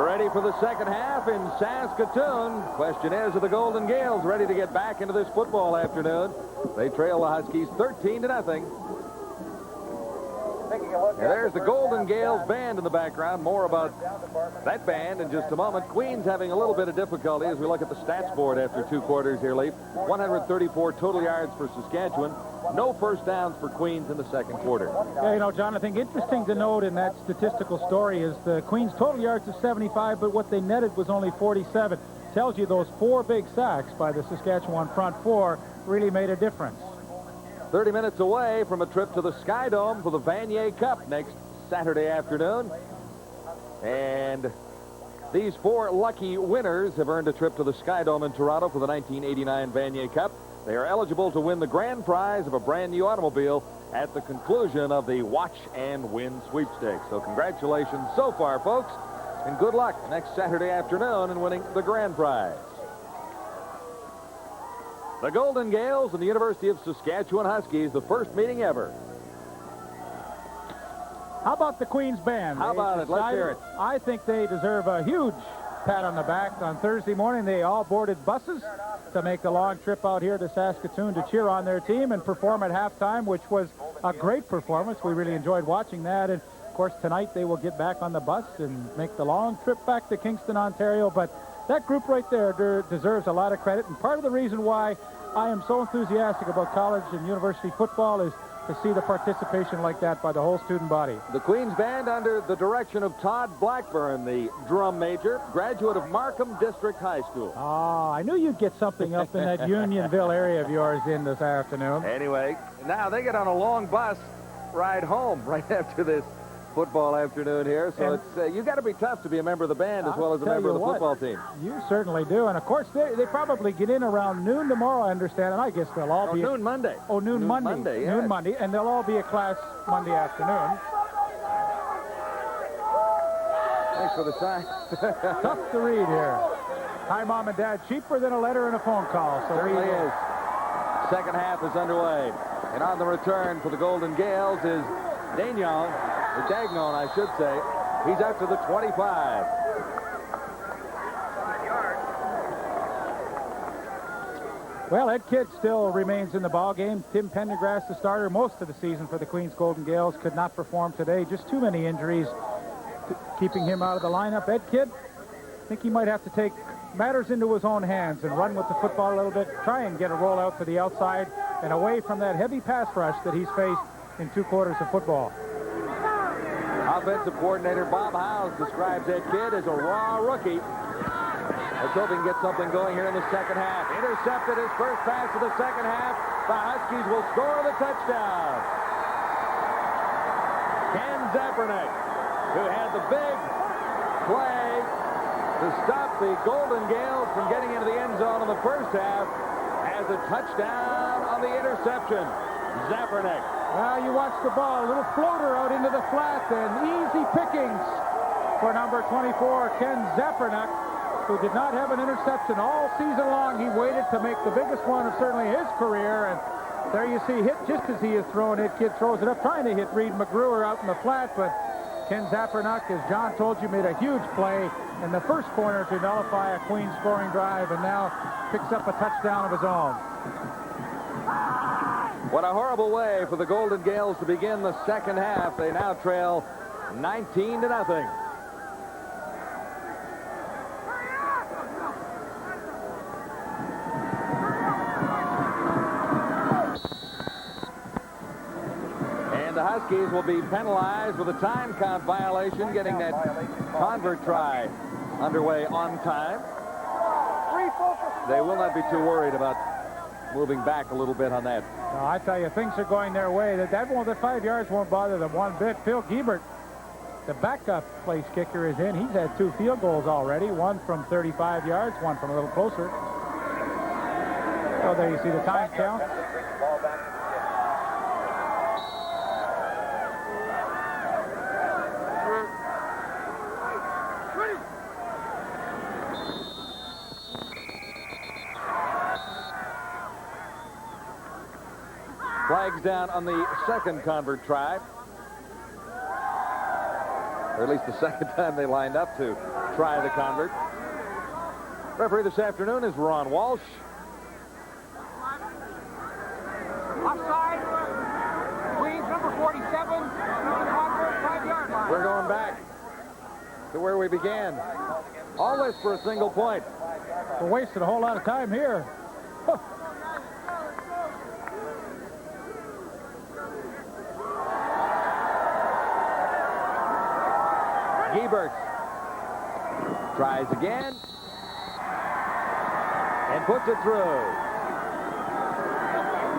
We're ready for the second half in Saskatoon. Question is, are the Golden Gales ready to get back into this football afternoon? They trail the Huskies 13-0. And there's the Golden Gales band in the background. More about that band in just a moment. Queens having a little bit of difficulty as we look at the stats board after 2 quarters here, Leaf. 134 total yards for Saskatchewan. No first downs for Queens in the second quarter. Yeah, you know, John, I think interesting to note in that statistical story is the Queens' total yards of 75, but what they netted was only 47. Tells you those 4 big sacks by the Saskatchewan front 4 really made a difference. 30 minutes away from a trip to the Sky Dome for the Vanier Cup next Saturday afternoon. And these 4 lucky winners have earned a trip to the Sky Dome in Toronto for the 1989 Vanier Cup. They are eligible to win the grand prize of a brand new automobile at the conclusion of the Watch and Win sweepstakes. So congratulations so far, folks, and good luck next Saturday afternoon in winning the grand prize. The Golden Gales and the University of Saskatchewan Huskies, the first meeting ever. How about the Queens band? How about it? Let's hear it. I think they deserve a huge pat on the back. On Thursday morning, they all boarded buses to make the long trip out here to Saskatoon to cheer on their team and perform at halftime, which was a great performance. We really enjoyed watching that. And, of course, tonight they will get back on the bus and make the long trip back to Kingston, Ontario. But that group right there deserves a lot of credit. And part of the reason why I am so enthusiastic about college and university football is to see the participation like that by the whole student body. The Queens band under the direction of Todd Blackburn, the drum major, graduate of Markham District High School. Oh, I knew you'd get something up in that Unionville area of yours in this afternoon. Anyway, now they get on a long bus ride home right after this football afternoon here. So it's you got to be tough to be a member of the band as well as a member of the football team. You certainly do. And, of course, they probably get in around noon tomorrow, I understand. And I guess they'll all be... noon Monday. Oh, noon Monday. Yes. Noon Monday. And they'll all be at class Monday afternoon. Thanks for the sign. Tough to read here. Hi, Mom and Dad. Cheaper than a letter and a phone call. So certainly is. Second half is underway. And on the return for the Golden Gales is Dagnon, I should say. He's out to the 25. Well, Ed Kidd still remains in the ball game. Tim Pendergrass, the starter most of the season for the Queens Golden Gales, could not perform today. Just too many injuries keeping him out of the lineup. Ed Kidd, I think he might have to take matters into his own hands and run with the football a little bit, try and get a rollout to the outside and away from that heavy pass rush that he's faced in 2 quarters of football. Offensive coordinator Bob Howes describes Ed Kidd as a raw rookie. Let's hope he can get something going here in the second half. Intercepted his first pass of the second half. The Huskies will score the touchdown. Ken Zapernick, who had the big play to stop the Golden Gales from getting into the end zone in the first half, has a touchdown on the interception. Zapernick. Well, you watch the ball, a little floater out into the flat, and easy pickings for number 24, Ken Zapernick, who did not have an interception all season long. He waited to make the biggest one of certainly his career, and there you see, hit just as he is throwing it. Kid throws it up, trying to hit Reed McGrewer out in the flat, but Ken Zapernick, as John told you, made a huge play in the first corner to nullify a Queens scoring drive, and now picks up a touchdown of his own. What a horrible way for the Golden Gales to begin the second half. They now trail 19-0. And the Huskies will be penalized with a time count violation, getting that convert try underway on time. They will not be too worried about moving back a little bit on that. No, I tell you, things are going their way. The 5 yards won't bother them one bit. Phil Giebert, the backup place kicker, is in. He's had 2 field goals already, one from 35 yards, one from a little closer. So there you see the time count. Flags down on the second convert try. Or at least the second time they lined up to try the convert. Referee this afternoon is Ron Walsh. Offside. Queens, number 47. 5-yard line. We're going back to where we began. All this for a single point. We're wasting a whole lot of time here. Gebert tries again and puts it through.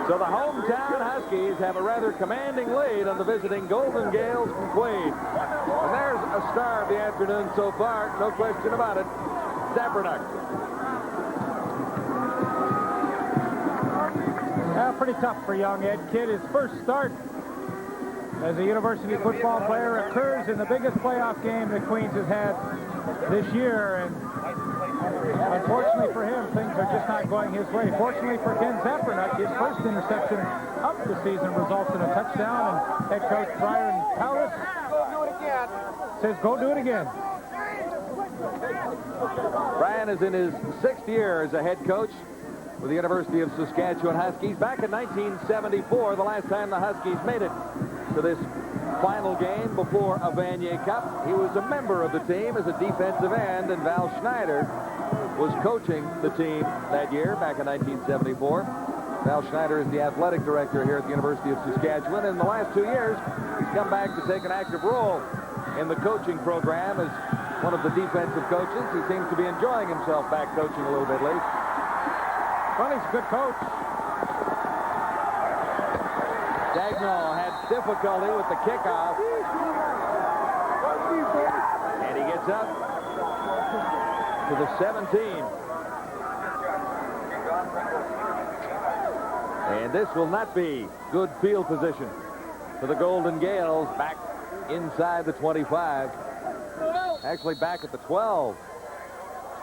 So the hometown Huskies have a rather commanding lead on the visiting Golden Gales from Queens. And there's a star of the afternoon so far, no question about it, Zappernuck. Pretty tough for young Ed Kidd. His first start as a university football player occurs in the biggest playoff game that Queens has had this year. And unfortunately for him, things are just not going his way. Fortunately for Ken Zappernuck, his first interception of the season results in a touchdown. And head coach Brian Powers says, go do it again. Brian is in his 6th year as a head coach with the University of Saskatchewan Huskies. Back in 1974, the last time the Huskies made it to this final game before a Vanier Cup. He was a member of the team as a defensive end, and Val Schneider was coaching the team that year, back in 1974. Val Schneider is the athletic director here at the University of Saskatchewan. In the last 2 years, he's come back to take an active role in the coaching program as one of the defensive coaches. He seems to be enjoying himself back coaching a little bit, Lee. Well, he's a good coach. Dagnall had difficulty with the kickoff. And he gets up to the 17. And this will not be good field position for the Golden Gales back inside the 25. Actually back at the 12.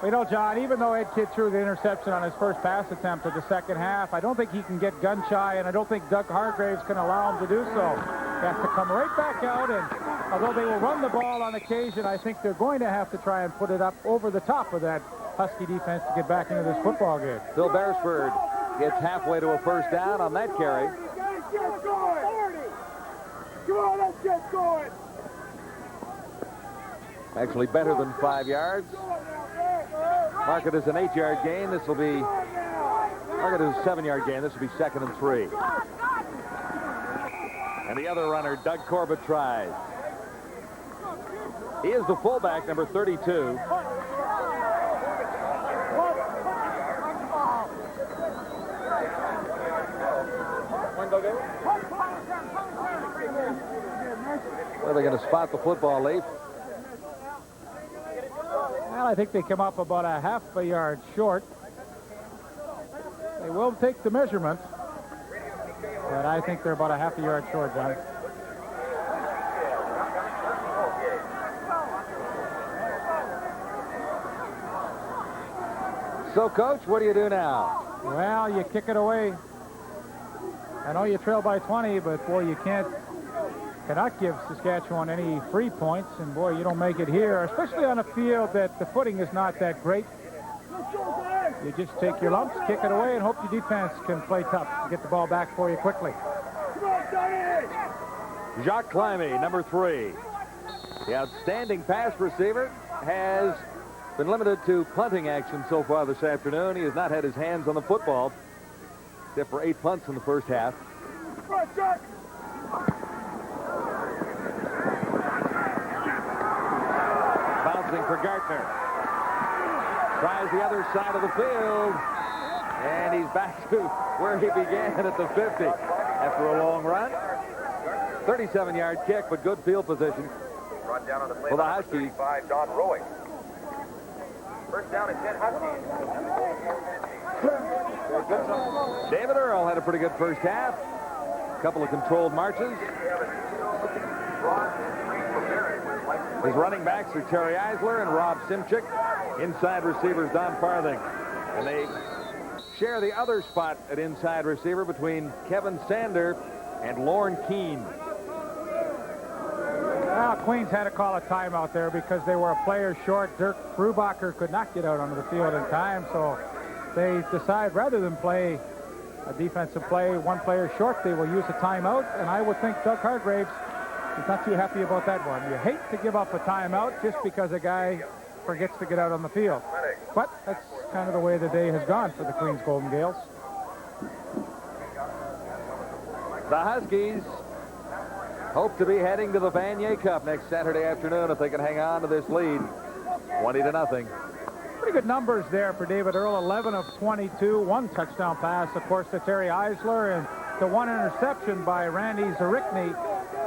You know, John, even though Ed Kidd threw the interception on his first pass attempt of the second half, I don't think he can get gun shy, and I don't think Doug Hargraves can allow him to do so. He has to come right back out, and although they will run the ball on occasion, I think they're going to have to try and put it up over the top of that Husky defense to get back into this football game. Phil Beresford gets halfway to a first down on that carry. Come on, let's get going. Actually better than 5 yards. Mark it as an 8-yard gain. This will be, mark it as a 7-yard gain. This will be 2nd and 3. And the other runner, Doug Corbett, tries. He is the fullback, number 32. Are they going to spot the football, Leaf? Well, I think they come up about a half a yard short. They will take the measurement, but I think they're about a half a yard short, John. So, Coach, what do you do now? Well, you kick it away. I know you trail by 20, but, boy, you cannot give Saskatchewan any free points, and, boy, you don't make it here, especially on a field that the footing is not that great. You just take your lumps, kick it away, and hope your defense can play tough and get the ball back for you quickly. Jacques Climie, number 3. The outstanding pass receiver has been limited to punting action so far this afternoon. He has not had his hands on the football, except for 8 punts in the first half. Bouncing for Gartner. Tries the other side of the field. And he's back to where he began at the 50 after a long run. 37-yard kick, but good field position for the Huskies. First down and 10 Huskies. David Earl had a pretty good first half. A couple of controlled marches. His running backs are Terry Eisler and Rob Simchick. Inside receivers Don Farthing. And they share the other spot at inside receiver between Kevin Sander and Lorne Keene. Well, Queens had to call a timeout there because they were a player short. Dirk Brubacher could not get out onto the field in time, so they decide rather than play a defensive play, one player short, they will use a timeout, and I would think Doug Hargraves is not too happy about that one. You hate to give up a timeout just because a guy forgets to get out on the field. But that's kind of the way the day has gone for the Queens Golden Gales. The Huskies hope to be heading to the Vanier Cup next Saturday afternoon if they can hang on to this lead. 20-0. Pretty good numbers there for David Earl. 11 of 22, one touchdown pass, of course, to Terry Eisler, and the one interception by Randy Zarikny.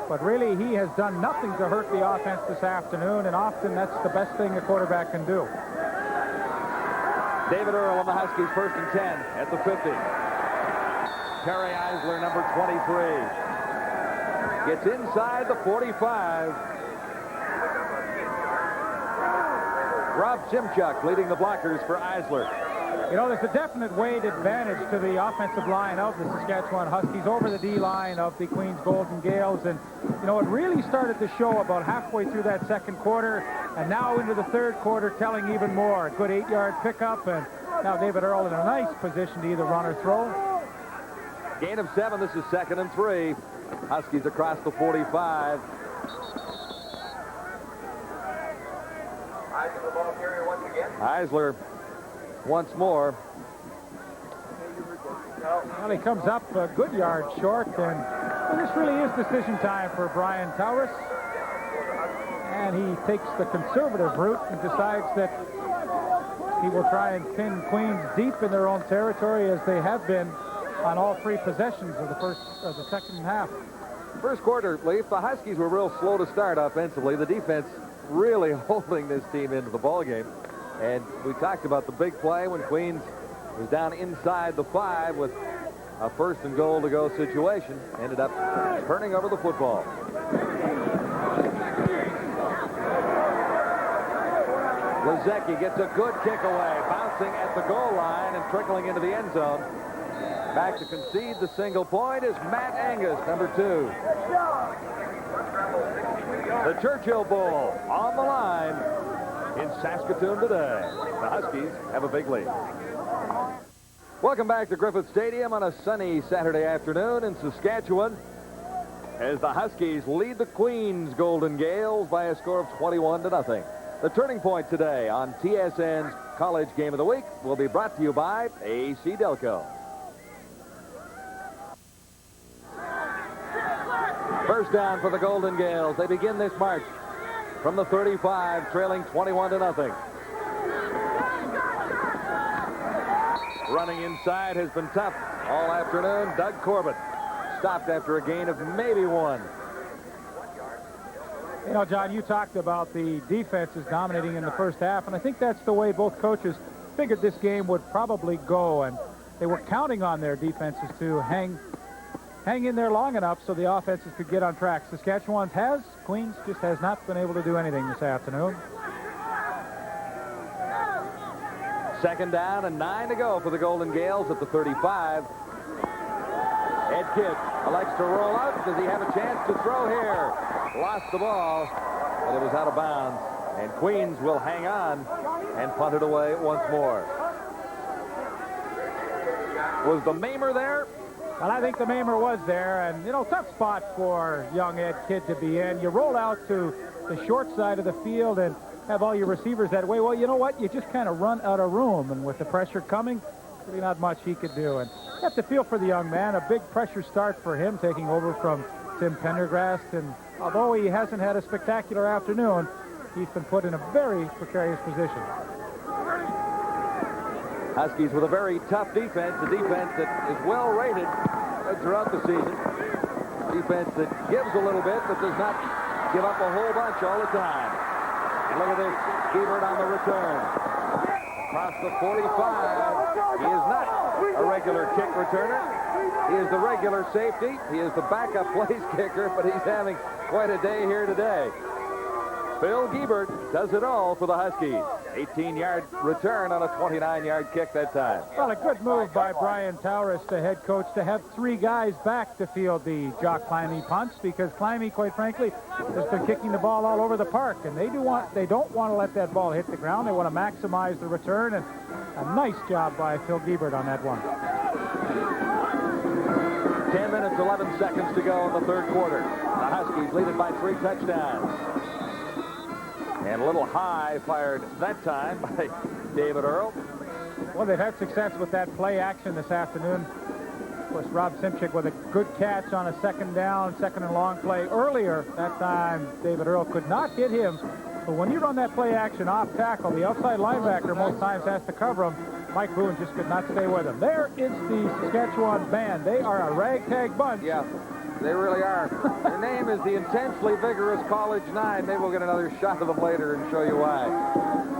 But really, he has done nothing to hurt the offense this afternoon, and often that's the best thing a quarterback can do. David Earl on the Huskies, 1st and 10 at the 50. Terry Eisler, number 23. Gets inside the 45. Rob Simchuk leading the blockers for Eisler. You know, there's a definite weight advantage to the offensive line of the Saskatchewan Huskies over the D-line of the Queens Golden Gales. And, you know, it really started to show about halfway through that second quarter, and now into the third quarter, telling even more. A good 8-yard pickup, and now David Earl in a nice position to either run or throw. Gain of 7. This is 2nd and 3. Huskies across the 45. Eisler once more. Well, he comes up a good yard short, and this really is decision time for Brian Taurus. And he takes the conservative route and decides that he will try and pin Queens deep in their own territory, as they have been on all 3 possessions of the second half. First quarter, Leaf, the Huskies were real slow to start offensively. The defense really holding this team into the ballgame. And we talked about the big play when Queens was down inside the 5 with a 1st and goal to go situation. Ended up turning over the football. Lazecki gets a good kick away, bouncing at the goal line and trickling into the end zone. Back to concede the single point is Matt Angus, number 2. The Churchill Bowl on the line in Saskatoon today. The Huskies have a big lead. Welcome back to Griffiths Stadium on a sunny Saturday afternoon in Saskatchewan, as the Huskies lead the Queens Golden Gales by a score of 21-0. The turning point today on TSN's College Game of the Week will be brought to you by AC Delco. First down for the Golden Gales. They begin this march from the 35, trailing 21-0. Running inside has been tough all afternoon. Doug Corbett stopped after a gain of maybe 1. You know, John, you talked about the defenses dominating in the first half, and I think that's the way both coaches figured this game would probably go, and they were counting on their defenses to hang in there long enough so the offenses could get on track. Saskatchewan's has. Queens just has not been able to do anything this afternoon. Second down and 9 to go for the Golden Gales at the 35. Ed Kidd elects to roll out. Does he have a chance to throw here? Lost the ball, but it was out of bounds. And Queens will hang on and punt it away once more. Was the Mamer there? Well, I think the Mamer was there, and, you know, tough spot for young Ed Kidd to be in. You roll out to the short side of the field and have all your receivers that way. Well, you know what? You just kind of run out of room, and with the pressure coming, really not much he could do. And you have to feel for the young man. A big pressure start for him, taking over from Tim Pendergrast, and although he hasn't had a spectacular afternoon, he's been put in a very precarious position. Huskies with a very tough defense, a defense that is well rated throughout the season. Defense that gives a little bit, but does not give up a whole bunch all the time. And look at this, Hebert on the return. Across the 45, he is not a regular kick returner. He is the regular safety. He is the backup place kicker, but he's having quite a day here today. Phil Gebert does it all for the Huskies. 18-yard return on a 29-yard kick that time. Well, a good move by Brian Tauris, the head coach, to have 3 guys back to field the Jock Climie punts, because Climie, quite frankly, has been kicking the ball all over the park, and they don't want to let that ball hit the ground. They want to maximize the return, and a nice job by Phil Giebert on that one. 10 minutes, 11 seconds to go in the third quarter. The Huskies lead it by 3 touchdowns. And a little high fired that time by David Earl. Well, they've had success with that play action this afternoon. Of course, Rob Simchick with a good catch on a second down, second and long play. Earlier that time, David Earl could not hit him. But when you run that play action off tackle, the outside linebacker most times has to cover him. Mike Boone just could not stay with him. There is the Saskatchewan band. They are a ragtag bunch. Yeah, they really are. Their name is the Intensely Vigorous College Nine. Maybe we'll get another shot of them later and show you why.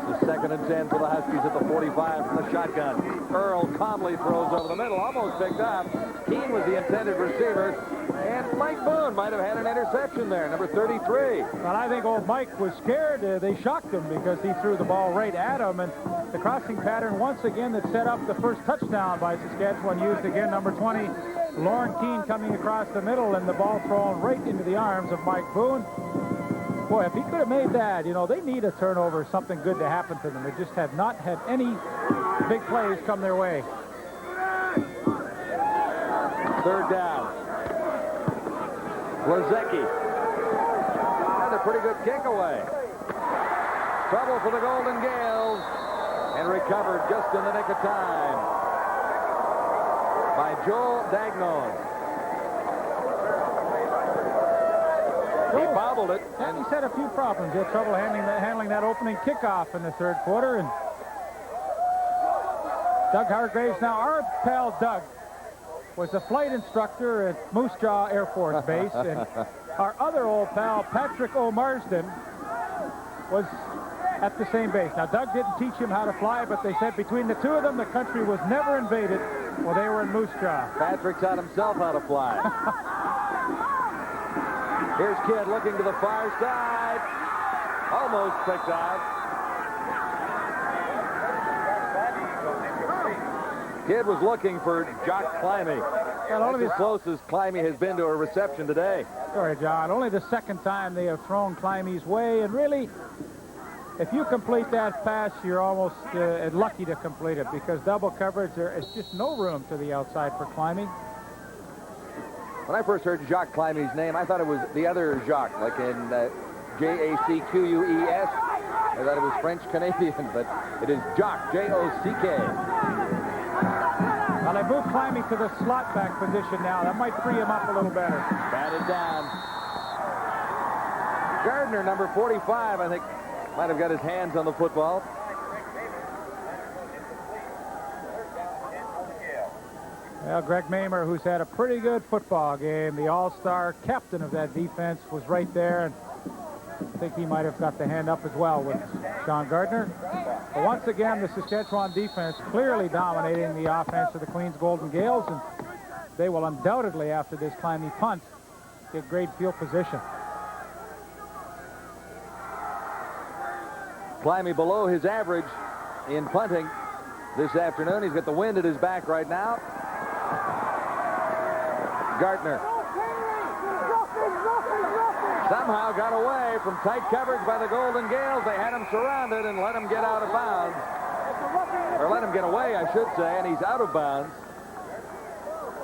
It's the 2nd and 10 for the Huskies at the 45 from the shotgun. Earl calmly throws over the middle, almost picked up. Keene was the intended receiver. And Mike Boone might have had an interception there, number 33. Well, I think old Mike was scared. They shocked him because he threw the ball right at him. And the crossing pattern, once again, that set up the first touchdown by Saskatchewan, used again number 20, Lauren Keene, coming across the middle, and the ball thrown right into the arms of Mike Boone. Boy, if he could have made that, you know, they need a turnover, something good to happen to them. They just have not had any big plays come their way. 3rd down. Lazecki. And a pretty good kick away. Trouble for the Golden Gales. And recovered just in the nick of time by Joel Dagnon. He bobbled it. And he's had a few problems. He had trouble handling that opening kickoff in the third quarter. And Doug Hargraves, now our pal Doug, was a flight instructor at Moose Jaw Air Force Base. And our other old pal, Patrick O'Marsden, was at the same base. Now, Doug didn't teach him how to fly, but they said between the two of them, the country was never invaded while they were in Moose Jaw. Patrick taught himself how to fly. Here's Kidd looking to the far side. Almost picked out. Kidd was looking for Jock Climie. That's as close as Climie has been to a reception today. Sorry, John. Only the 2nd time they have thrown Climie's way, and really, if you complete that pass, you're almost lucky to complete it, because double coverage, there is just no room to the outside for Climie. When I first heard Jacques Climie's name, I thought it was the other Jacques, like in J-A-C-Q-U-E-S. I thought it was French-Canadian, but it is Jock, J-O-C-K. Well, they moved Climie to the slot back position now. That might free him up a little better. Batted down. Gardner, number 45, I think, might have got his hands on the football. Well, Greg Mamer, who's had a pretty good football game, the all-star captain of that defense, was right there, and I think he might have got the hand up as well with Sean Gardner. But once again, the Saskatchewan defense clearly dominating the offense of the Queens Golden Gales, and they will undoubtedly, after this Climie punt, get great field position. Climie below his average in punting this afternoon. He's got the wind at his back right now. Gardner somehow got away from tight coverage by the Golden Gales. They had him surrounded and let him get out of bounds. Or let him get away, I should say, and he's out of bounds.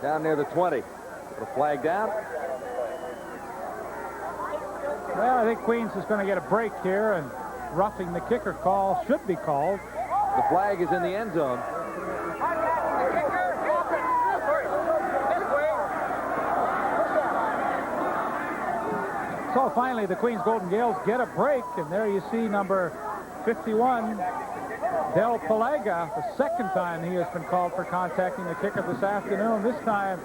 Down near the 20. Put a flag down. Well, I think Queens is going to get a break here, and roughing the kicker call should be called. The flag is in the end zone. So finally, the Queens Golden Gales get a break, and there you see number 51, Del Palaga, the 2nd time he has been called for contacting the kicker this afternoon. This time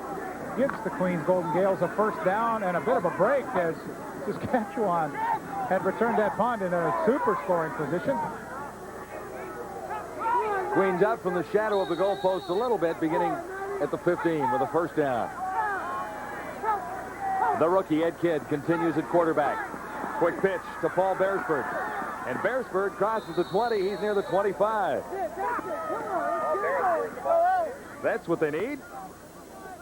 gives the Queens Golden Gales a 1st down and a bit of a break, as Saskatchewan had returned that punt in a super scoring position. Queens out from the shadow of the goalpost a little bit, beginning at the 15 with a 1st down. The rookie, Ed Kidd, continues at quarterback. Quick pitch to Paul Beresford. And Beresford crosses the 20. He's near the 25. That's what they need.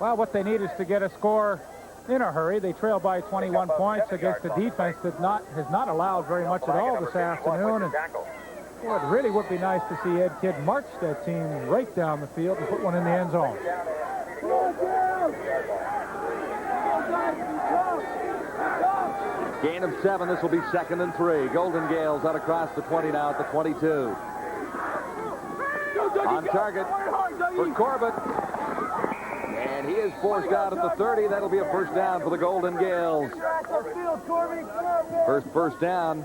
Well, what they need is to get a score in a hurry. They trail by 21 points against a defense that has not allowed very much at all this afternoon. And well, it really would be nice to see Ed Kidd march that team right down the field and put one in the end zone. Gain of 7. This will be 2nd and 3. Golden Gales out across the 20 now at the 22. On target for Corbett. And he is forced out at the 30. That'll be a first down for the Golden Gales. First down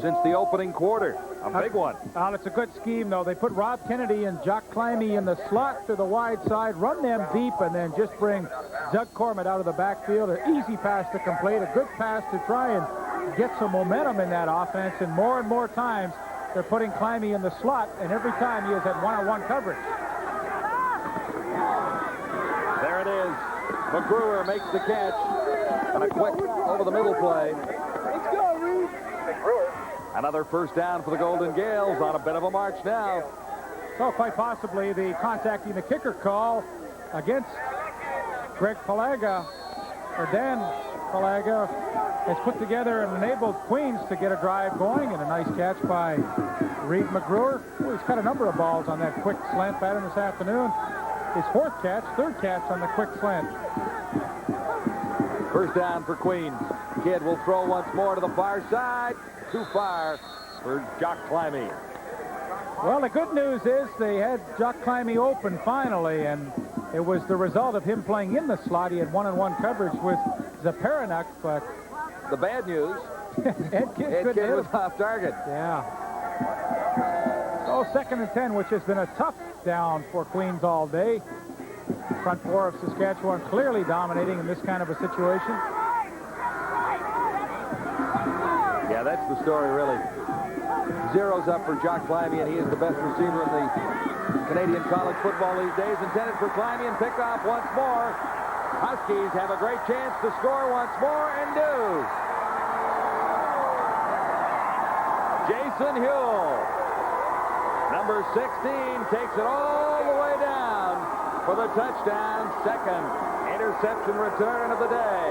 since the opening quarter. A big one. It's a good scheme, though. They put Rob Kennedy and Jock Climby in the slot to the wide side, run them deep, and then just bring Doug Cormett out of the backfield. An easy pass to complete, a good pass to try and get some momentum in that offense. And more times, they're putting Climby in the slot, and every time he has had one-on-one coverage. There it is. McGruer makes the catch. And a quick over-the-middle play. Let's go, Reed. Another first down for the Golden Gales on a bit of a march now. So quite possibly the contacting the kicker call against Greg Palaga, or Dan Palaga, has put together and enabled Queens to get a drive going, and a nice catch by Reed McGruer. Well, he's got a number of balls on that quick slant pattern this afternoon. His third catch on the quick slant. First down for Queens. Kidd will throw once more to the far side. Too far for Jock Climby. Well, the good news is they had Jock Climby open finally, and it was the result of him playing in the slot. He had one-on-one coverage with Zaparanuk, but the bad news, Ed Kidd was off target. Yeah. So 2nd and 10, which has been a tough down for Queens all day. Front four of Saskatchewan clearly dominating in this kind of a situation. Yeah, that's the story, really. Zero's up for Jock Climby, and he is the best receiver in the Canadian college football these days. Intended for Climby, and picked off once more. Huskies have a great chance to score once more, and do. Jason Huell, number 16, takes it all the way down for the touchdown. 2nd interception return of the day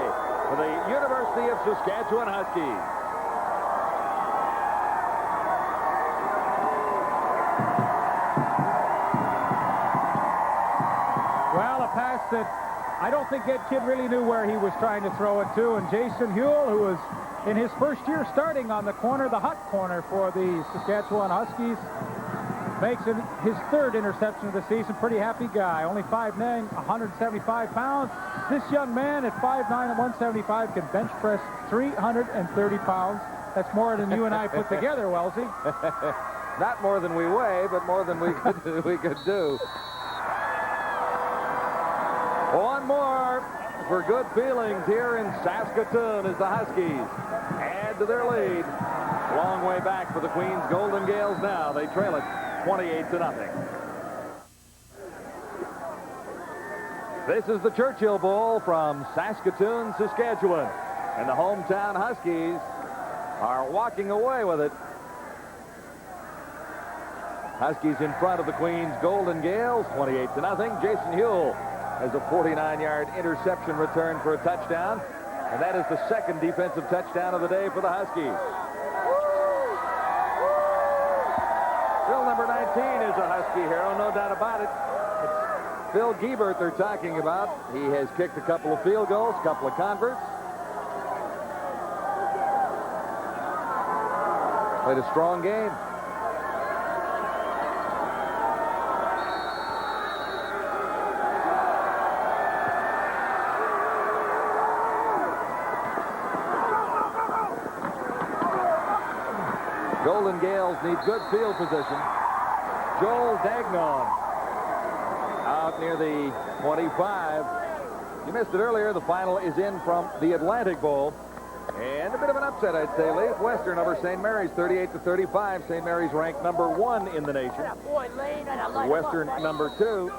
for the University of Saskatchewan Huskies. Well, a pass that I don't think Ed Kidd really knew where he was trying to throw it to. And Jason Huell, who was in his first year starting on the corner, the hot corner for the Saskatchewan Huskies, makes it his 3rd interception of the season. Pretty happy guy. Only 5'9", 175 pounds. This young man at 5'9" and 175 can bench press 330 pounds. That's more than you and I put together, Wellesley. Not more than we weigh, but more than we could do. One more for good feelings here in Saskatoon as the Huskies add to their lead. Long way back for the Queens Golden Gales now. They trail it 28-0. This is the Churchill Bowl from Saskatoon, Saskatchewan. And the hometown Huskies are walking away with it. Huskies in front of the Queens Golden Gales, 28-0. Jason Huell has a 49-yard interception return for a touchdown. And that is the 2nd defensive touchdown of the day for the Huskies. Still number 19 is a Husky hero, no doubt about it. It's Phil Giebert they're talking about. He has kicked a couple of field goals, a couple of converts. Played a strong game. Golden Gales need good field position. Joel Dagnon out near the 25. You missed it earlier. The final is in from the Atlantic Bowl. And a bit of an upset, I'd say. Leith Western over St. Mary's, 38-35. St. Mary's ranked number 1 in the nation. Western number 2.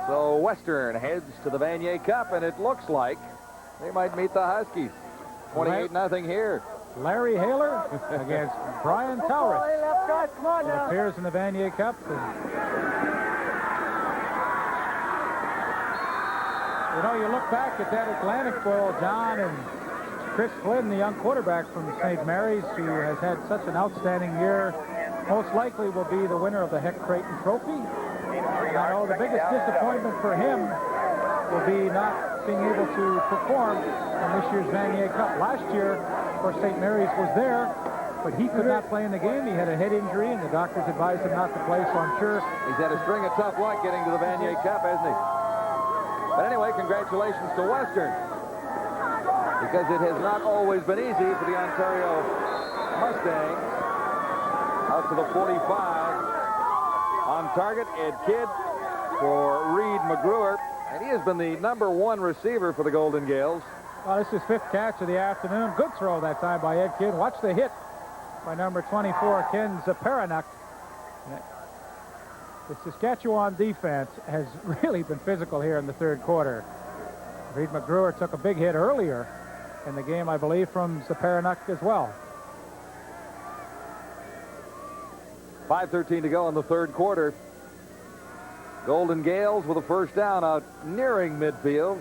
So Western heads to the Vanier Cup, and it looks like they might meet the Huskies. 28-0 here. Larry Haler against Brian Towris. Come on It now. appears in the Vanier Cup. You know, you look back at that Atlantic Bowl, John, and Chris Flynn, the young quarterback from St. Mary's, who has had such an outstanding year, most likely will be the winner of the Heck Creighton Trophy. I know the biggest disappointment for him will be not being able to perform in this year's Vanier Cup. Last year, of course, St. Mary's was there, but he could not play in the game. He had a head injury, and the doctors advised him not to play, so I'm sure He's had a string of tough luck getting to the Vanier Cup, hasn't he? But anyway, congratulations to Western, because it has not always been easy for the Ontario Mustangs. Out to the 45. On target, Ed Kidd for Reed McGruer. And he has been the #1 receiver for the Golden Gales. well, this is his 5th catch of the afternoon. Good throw that time by Ed Kidd. Watch the hit by number 24, Ken Zaparanuk. The Saskatchewan defense has really been physical here in the 3rd quarter. Reed McGruer took a big hit earlier in the game, I believe, from Zaparanuk as well. 5:13 to go in the 3rd quarter. Golden Gales with a first down out nearing midfield.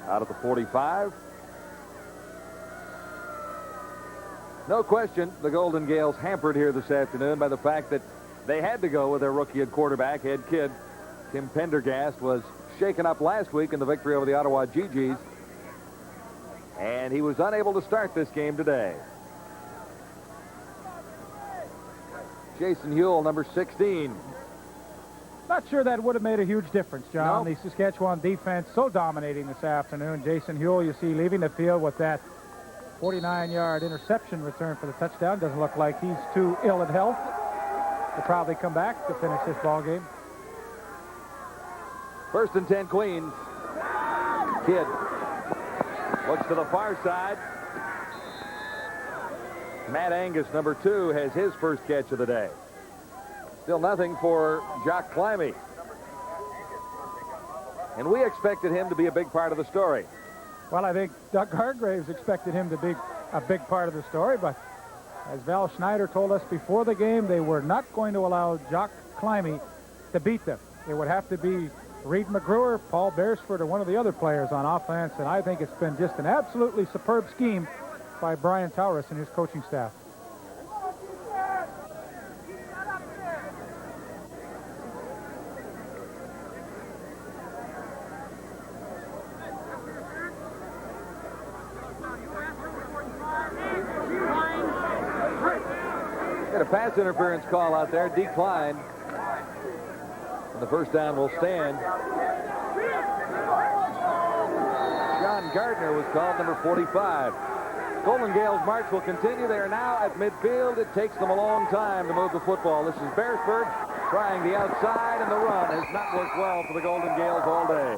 Out at the 45. No question, the Golden Gales hampered here this afternoon by the fact that they had to go with their rookie at quarterback, Ed Kidd. Tim Pendergast was shaken up last week in the victory over the Ottawa GGs, and he was unable to start this game today. Jason Huell, number 16. Not sure that would have made a huge difference, John. No. The Saskatchewan defense so dominating this afternoon. Jason Huell, you see, leaving the field with that 49-yard interception return for the touchdown. Doesn't look like he's too ill in health to probably come back to finish this ball game. 1st and 10 Queens. Kidd looks to the far side. Matt Angus, number 2, has his first catch of the day. Still nothing for Jock Climby. And we expected him to be a big part of the story. Well, I think Doug Hargraves expected him to be a big part of the story, but as Val Schneider told us before the game, they were not going to allow Jock Climby to beat them. It would have to be Reed McGruer, Paul Beresford, or one of the other players on offense, and I think it's been just an absolutely superb scheme by Brian Towris and his coaching staff. Got a pass interference call out there, declined. And the first down will stand. John Gardner was called, number 45. Golden Gales' march will continue. They are now at midfield. It takes them a long time to move the football. This is Beresford trying the outside, and the run has not worked well for the Golden Gales all day.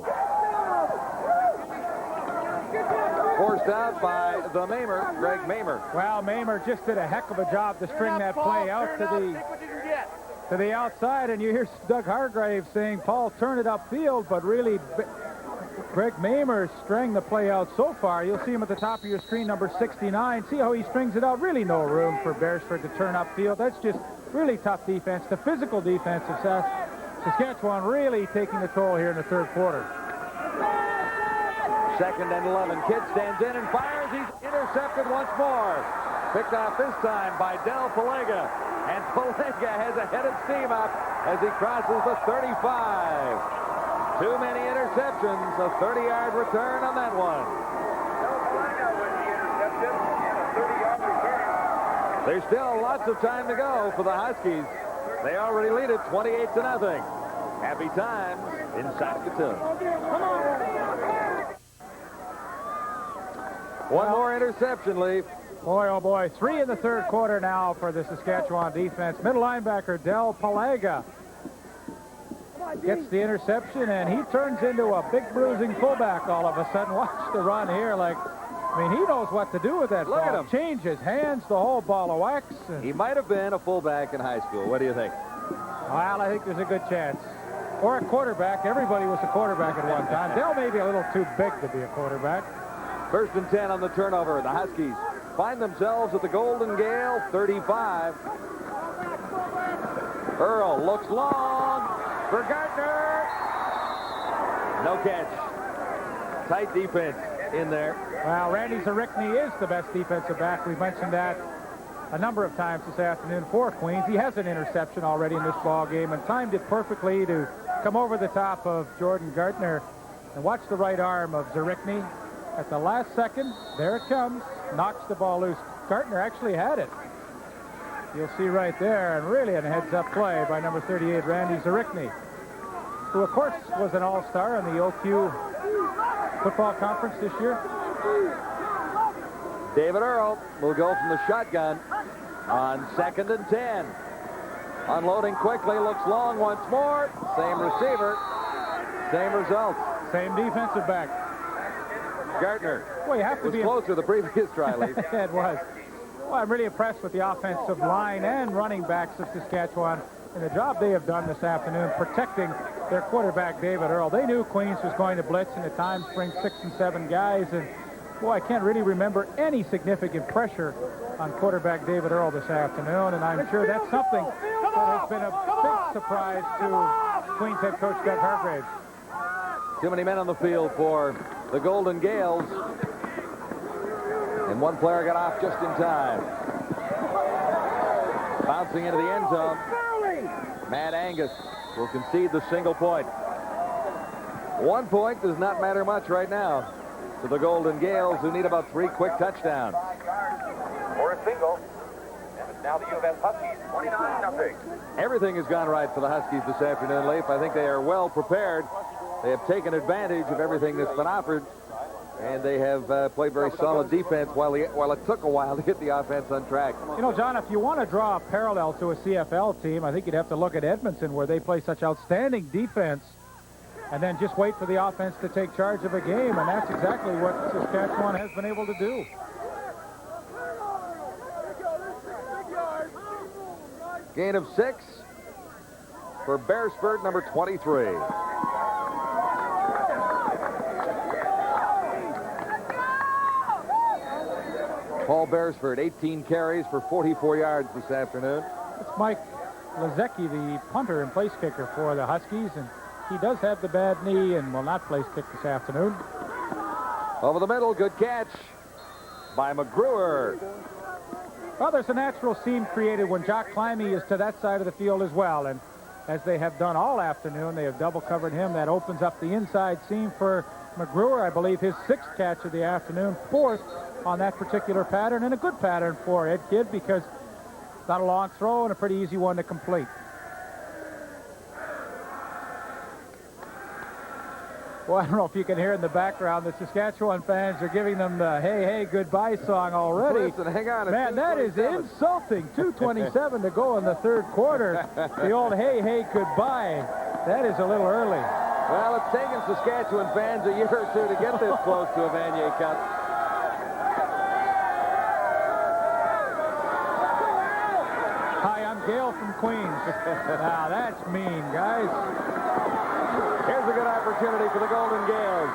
Forced out by the Mamer, Greg Mamer. Well, Mamer just did a heck of a job to string that play out to the outside, and you hear Doug Hargraves saying, Paul, turn it upfield, but really Greg Mamer string the play out so far. You'll see him at the top of your screen, number 69. See how he strings it out? Really no room for Beresford to turn upfield. That's just really tough defense. The physical defense of Saskatchewan really taking the toll here in the 3rd quarter. 2nd and 11. Kidd stands in and fires. He's intercepted once more. Picked off this time by Del Palega. And Palega has a head of steam up as he crosses the 35. Too many interceptions. A 30-yard return on that one. There's still lots of time to go for the Huskies. They already lead it 28-0. Happy times in Saskatoon. One more interception, Leaf. Boy, oh boy, 3 in the 3rd quarter now for the Saskatchewan defense. Middle linebacker Del Palega gets the interception, and he turns into a big bruising fullback all of a sudden. Watch the run here. I mean, he knows what to do with that Look ball. at him. Change his hands, the whole ball of wax. He might have been a fullback in high school. What do you think? Well, I think there's a good chance. Or a quarterback. Everybody was a quarterback at one time. Del may be a little too big to be a quarterback. 1st and 10 on the turnover. The Huskies find themselves at the Golden Gale 35. Earl looks long for Gardner. No catch. Tight defense in there. Well, Randy Zarikny is the best defensive back. We've mentioned that a number of times this afternoon for Queens. He has an interception already in this ball game and timed it perfectly to come over the top of Jordan Gardner. And watch the right arm of Zarikny. At the last second, there it comes. Knocks the ball loose. Gardner actually had it. You'll see right there, and really a heads-up play by number 38, Randy Zarikny, who, of course, was an all-star in the OQ football conference this year. David Earl will go from the shotgun on 2nd and 10. Unloading quickly, looks long once more. Same receiver, same results. Same defensive back. Gardner Well, you have to was be closer the previous try, Lee. It was. Well, I'm really impressed with the offensive line and running backs of Saskatchewan and the job they have done this afternoon protecting their quarterback, David Earl. They knew Queens was going to blitz and at times bring 6 and 7 guys. And, boy, I can't really remember any significant pressure on quarterback David Earl this afternoon. And I'm sure that's something that has been a big surprise to Queens head coach Doug Hargraves. Too many men on the field for the Golden Gales. And one player got off just in time. Bouncing into the end zone. Matt Angus will concede the single point. 1 point does not matter much right now to the Golden Gales, who need about 3 quick touchdowns. Or a single. And it's now the U of S Huskies, 29-0. Everything has gone right for the Huskies this afternoon, Leif. I think they are well prepared. They have taken advantage of everything that's been offered, and they have played very solid defense while it took a while to get the offense on track. You know, John, if you want to draw a parallel to a CFL team, I think you'd have to look at Edmonton, where they play such outstanding defense and then just wait for the offense to take charge of a game, and that's exactly what Saskatchewan has been able to do. Gain of 6 for Beresford, number 23. Paul Beresford, 18 carries for 44 yards this afternoon. It's Mike Lazecki, the punter and place kicker for the Huskies, and he does have the bad knee and will not place kick this afternoon. Over the middle, good catch by McGruer. Well, there's a natural seam created when Jock Climby is to that side of the field as well, and as they have done all afternoon, they have double covered him. That opens up the inside seam for McGruer. I believe his 6th catch of the afternoon, 4th on that particular pattern, and a good pattern for Ed Kidd because not a long throw and a pretty easy one to complete. Well, I don't know if you can hear in the background, the Saskatchewan fans are giving them the hey, hey, goodbye song already. Listen, hang on. Man, that is insulting. 2:27 to go in the 3rd quarter. The old hey, hey, goodbye. That is a little early. Well, it's taken Saskatchewan fans a year or 2 to get this close to a Vanier Cup. Hi, I'm Gail from Queens. Now, that's mean, guys. Here's a good opportunity for the Golden Gales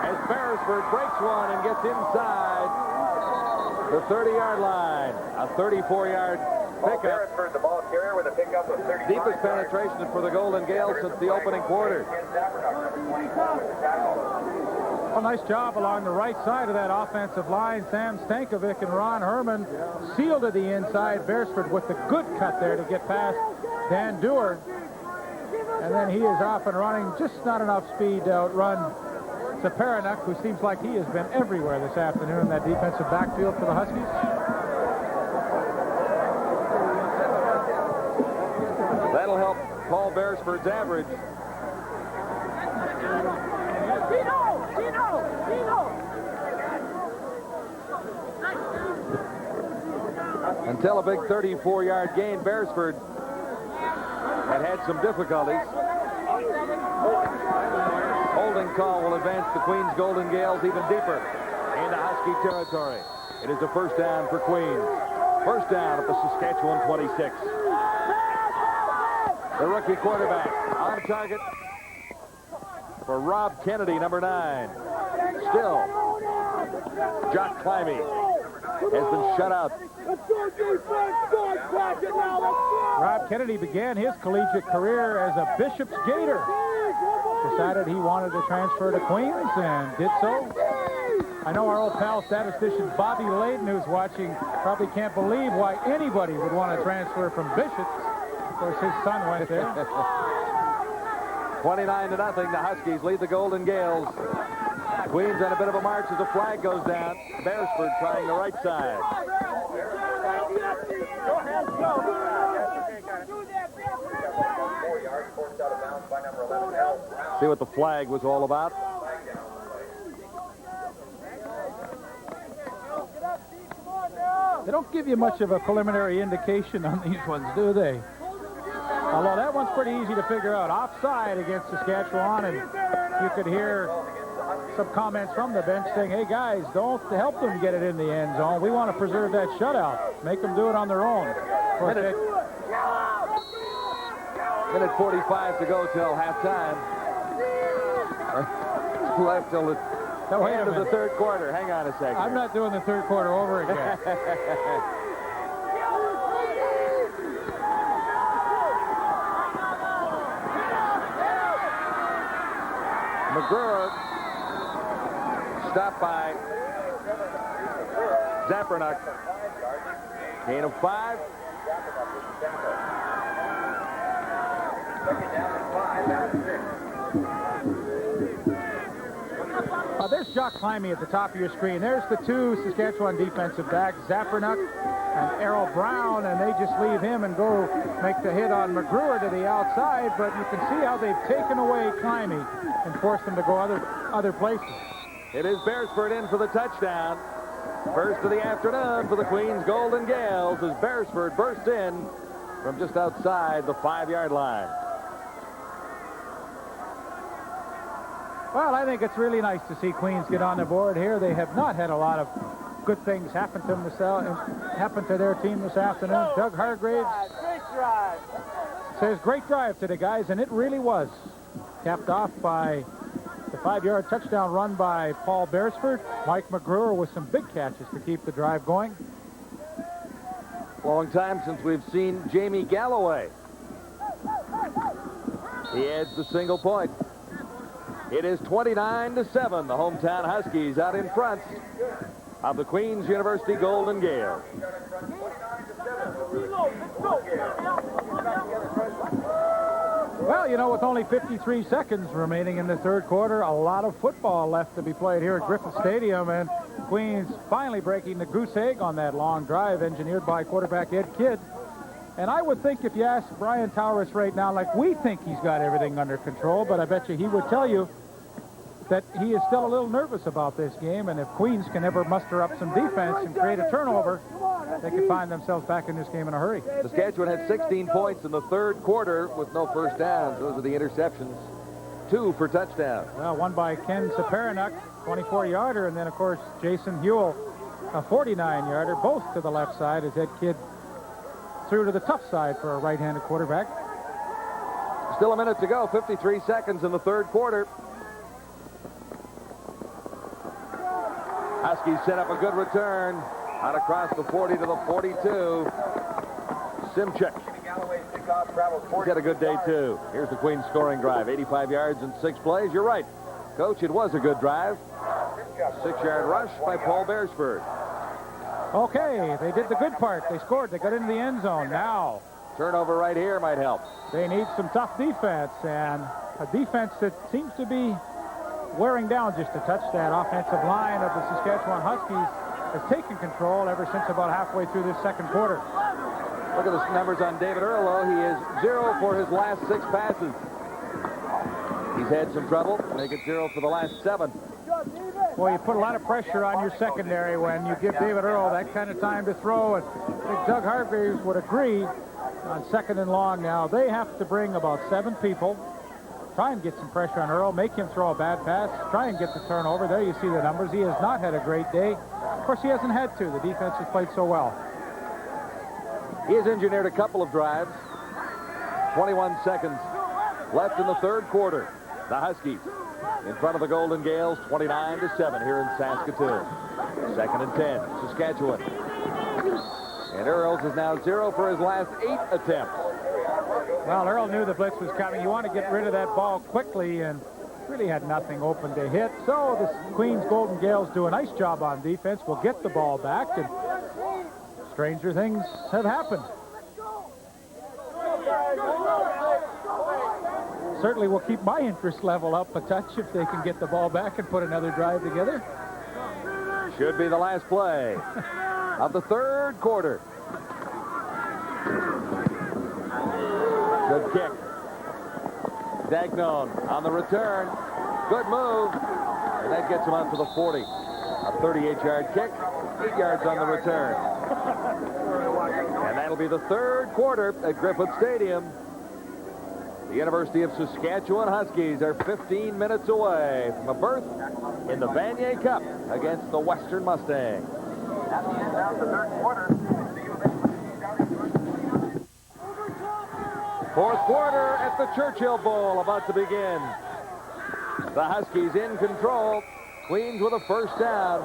as Beresford breaks one and gets inside the 30-yard line. A 34-yard pickup. Beresford, the ball carrier with a pickup of 35. Deepest penetration for the Golden Gales since the opening quarter. Well, nice job along the right side of that offensive line. Sam Stankovic and Ron Herman sealed to the inside. Beresford with the good cut there to get past Dan Dewar. And then he is off and running. Just not enough speed to outrun Saparanuk, who seems like he has been everywhere this afternoon in that defensive backfield for the Huskies. That'll help Paul Beresford's average. Until a big 34-yard gain, Beresford had some difficulties. Holding call will advance the Queens Golden Gales even deeper into Husky territory. It is a first down for Queens. First down at the Saskatchewan 26. The rookie quarterback on target for Rob Kennedy, number 9. Still, Jock Climby has been shut out. Let's go, defense. Go, crack it now. Let's go. Rob Kennedy began his collegiate career as a Bishop's Gator. Decided he wanted to transfer to Queens and did so. I know our old pal statistician Bobby Layden, who's watching, probably can't believe why anybody would want to transfer from Bishop's. Of course, his son went there. 29-0. The Huskies lead the Golden Gales. Queens on a bit of a march as the flag goes down. Beresford trying the right side. See what the flag was all about. They don't give you much of a preliminary indication on these ones, do they? Although that one's pretty easy to figure out. Offside against Saskatchewan, and you could hear some comments from the bench saying, hey, guys, don't help them get it in the end zone. We want to preserve that shutout. Make them do it on their own. Minute 45 to go till halftime. Left till the end of the third quarter. Hang on a second. I'm not doing the third quarter over again. McGruer stopped by Zappernuck. Gain of 5. There's Jock Climby at the top of your screen. There's the two Saskatchewan defensive backs, Zappernuck and Errol Brown, and they just leave him and go make the hit on McGruer to the outside, but you can see how they've taken away Climby and forced him to go other places. It is Beresford in for the touchdown. First of the afternoon for the Queens Golden Gales as Beresford bursts in from just outside the 5-yard line. Well, I think it's really nice to see Queens get on the board here. They have not had a lot of good things happen to them happen to their team this afternoon. Doug Hargraves says, great drive today, guys, and it really was. Capped off by the 5-yard touchdown run by Paul Beresford. Mike McGruer with some big catches to keep the drive going. Long time since we've seen Jamie Galloway. He adds the single point. It is 29-7. The hometown Huskies out in front of the Queens University Golden Gales. Well, you know, with only 53 seconds remaining in the third quarter, a lot of football left to be played here at Griffiths Stadium, and Queens finally breaking the goose egg on that long drive engineered by quarterback Ed Kidd. And I would think if you ask Brian Towers right now, like we think he's got everything under control, but I bet you he would tell you that he is still a little nervous about this game, and if Queens can ever muster up some defense and create a turnover, they can find themselves back in this game in a hurry. Saskatchewan had 16 points in the third quarter with no first downs. Those are the interceptions. 2 for touchdowns. Well, one by Ken Saparanuck, 24-yarder, and then, of course, Jason Hewell, a 49-yarder, both to the left side as Ed Kidd threw to the tough side for a right-handed quarterback. Still a minute to go, 53 seconds in the third quarter. Huskies set up a good return out across the 40 to the 42. Simchik. He's had a good day, too. Here's the Queens scoring drive. 85 yards in 6 plays. You're right, Coach, it was a good drive. 6-yard rush by Paul Beresford. Okay, they did the good part. They scored. They got into the end zone. Now, turnover right here might help. They need some tough defense, and a defense that seems to be wearing down just a touch. That offensive line of the Saskatchewan Huskies has taken control ever since about halfway through this second quarter. Look at the numbers on David Earlo. He is 0 for his last 6 passes. He's had some trouble. Make it 0 for the last 7. Well, you put a lot of pressure on your secondary when you give David Earl that kind of time to throw, and I think Doug Hargraves would agree on 2nd and long now. They have to bring about 7 people, try and get some pressure on Earl, make him throw a bad pass, try and get the turnover. There you see the numbers. He has not had a great day. Of course, he hasn't had to. The defense has played so well. He has engineered a couple of drives. 21 seconds left in the third quarter. The Huskies in front of the Golden Gales, 29-7 here in Saskatoon. 2nd and 10, Saskatchewan. And Earls is now 0 for his last 8 attempts. Well, Earl knew the blitz was coming. You want to get rid of that ball quickly, and really had nothing open to hit. So the Queens Golden Gales do a nice job on defense. Will get the ball back, and stranger things have happened. Certainly will keep my interest level up a touch if they can get the ball back and put another drive together. Should be the last play of the 3rd quarter. Good kick. Dagnon on the return. Good move. And that gets him out to the 40. A 38-yard kick, 8 yards on the return. And that'll be the 3rd quarter at Griffiths Stadium. The University of Saskatchewan Huskies are 15 minutes away from a berth in the Vanier Cup against the Western Mustangs. At the end of the 3rd quarter, 4th quarter at the Churchill Bowl about to begin. The Huskies in control. Queens with a first down.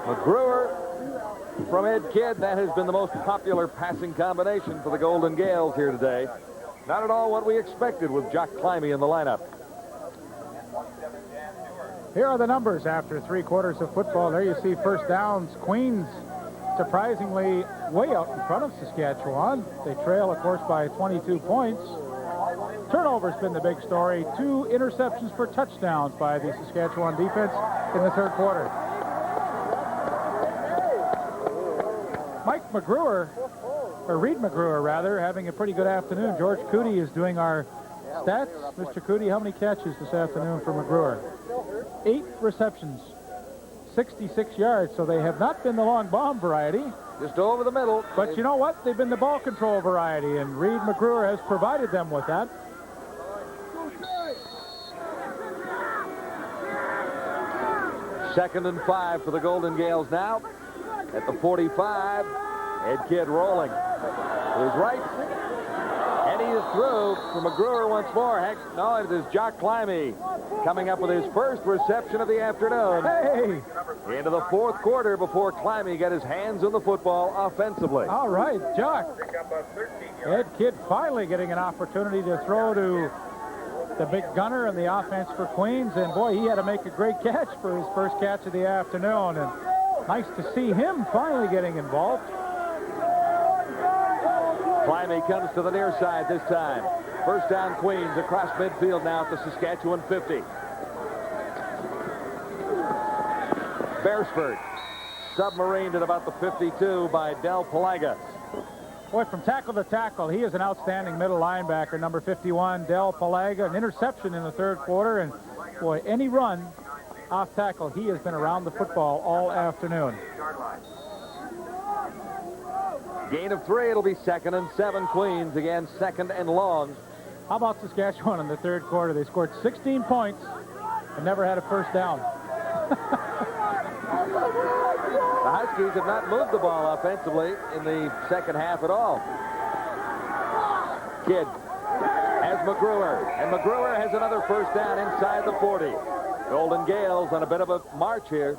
McGruer from Ed Kidd. That has been the most popular passing combination for the Golden Gales here today. Not at all what we expected with Jock Climby in the lineup. Here are the numbers after 3 quarters of football. There you see first downs. Queens surprisingly way out in front of Saskatchewan. They trail, of course, by 22 points. Turnover's been the big story. 2 interceptions for touchdowns by the Saskatchewan defense in the 3rd quarter. Mike McGruer, or Reed McGruer, rather, having a pretty good afternoon. George Cootie is doing our stats. Mr. Cootie, how many catches this afternoon for McGruer? 8 receptions, 66 yards, so they have not been the long bomb variety. Just over the middle. But you know what? They've been the ball control variety, and Reed McGruer has provided them with that. Second and 5 for the Golden Gales now. At the 45, Ed Kidd rolling. To his right. And he is through for McGruer once more. Heck, no, it is Jock Climby coming up with his first reception of the afternoon. Hey! Into the 4th quarter before Climby got his hands on the football offensively. All right, Jock. Ed Kidd finally getting an opportunity to throw to the big gunner in the offense for Queens. And, boy, he had to make a great catch for his first catch of the afternoon. And nice to see him finally getting involved. Climby comes to the near side this time. First down Queens across midfield now at the Saskatchewan 50. Beresford submarined at about the 52 by Del Palagas. Boy, from tackle to tackle, he is an outstanding middle linebacker, number 51, Del Palaga. An interception in the 3rd quarter, and boy, any run off tackle, he has been around the football all afternoon. Gain of 3, it'll be 2nd and 7 Queens, again 2nd and long. How about Saskatchewan in the 3rd quarter? They scored 16 points and never had a first down. The Huskies have not moved the ball offensively in the 2nd half at all. Kidd has McGruer, and McGruer has another first down inside the 40. Golden Gales on a bit of a march here.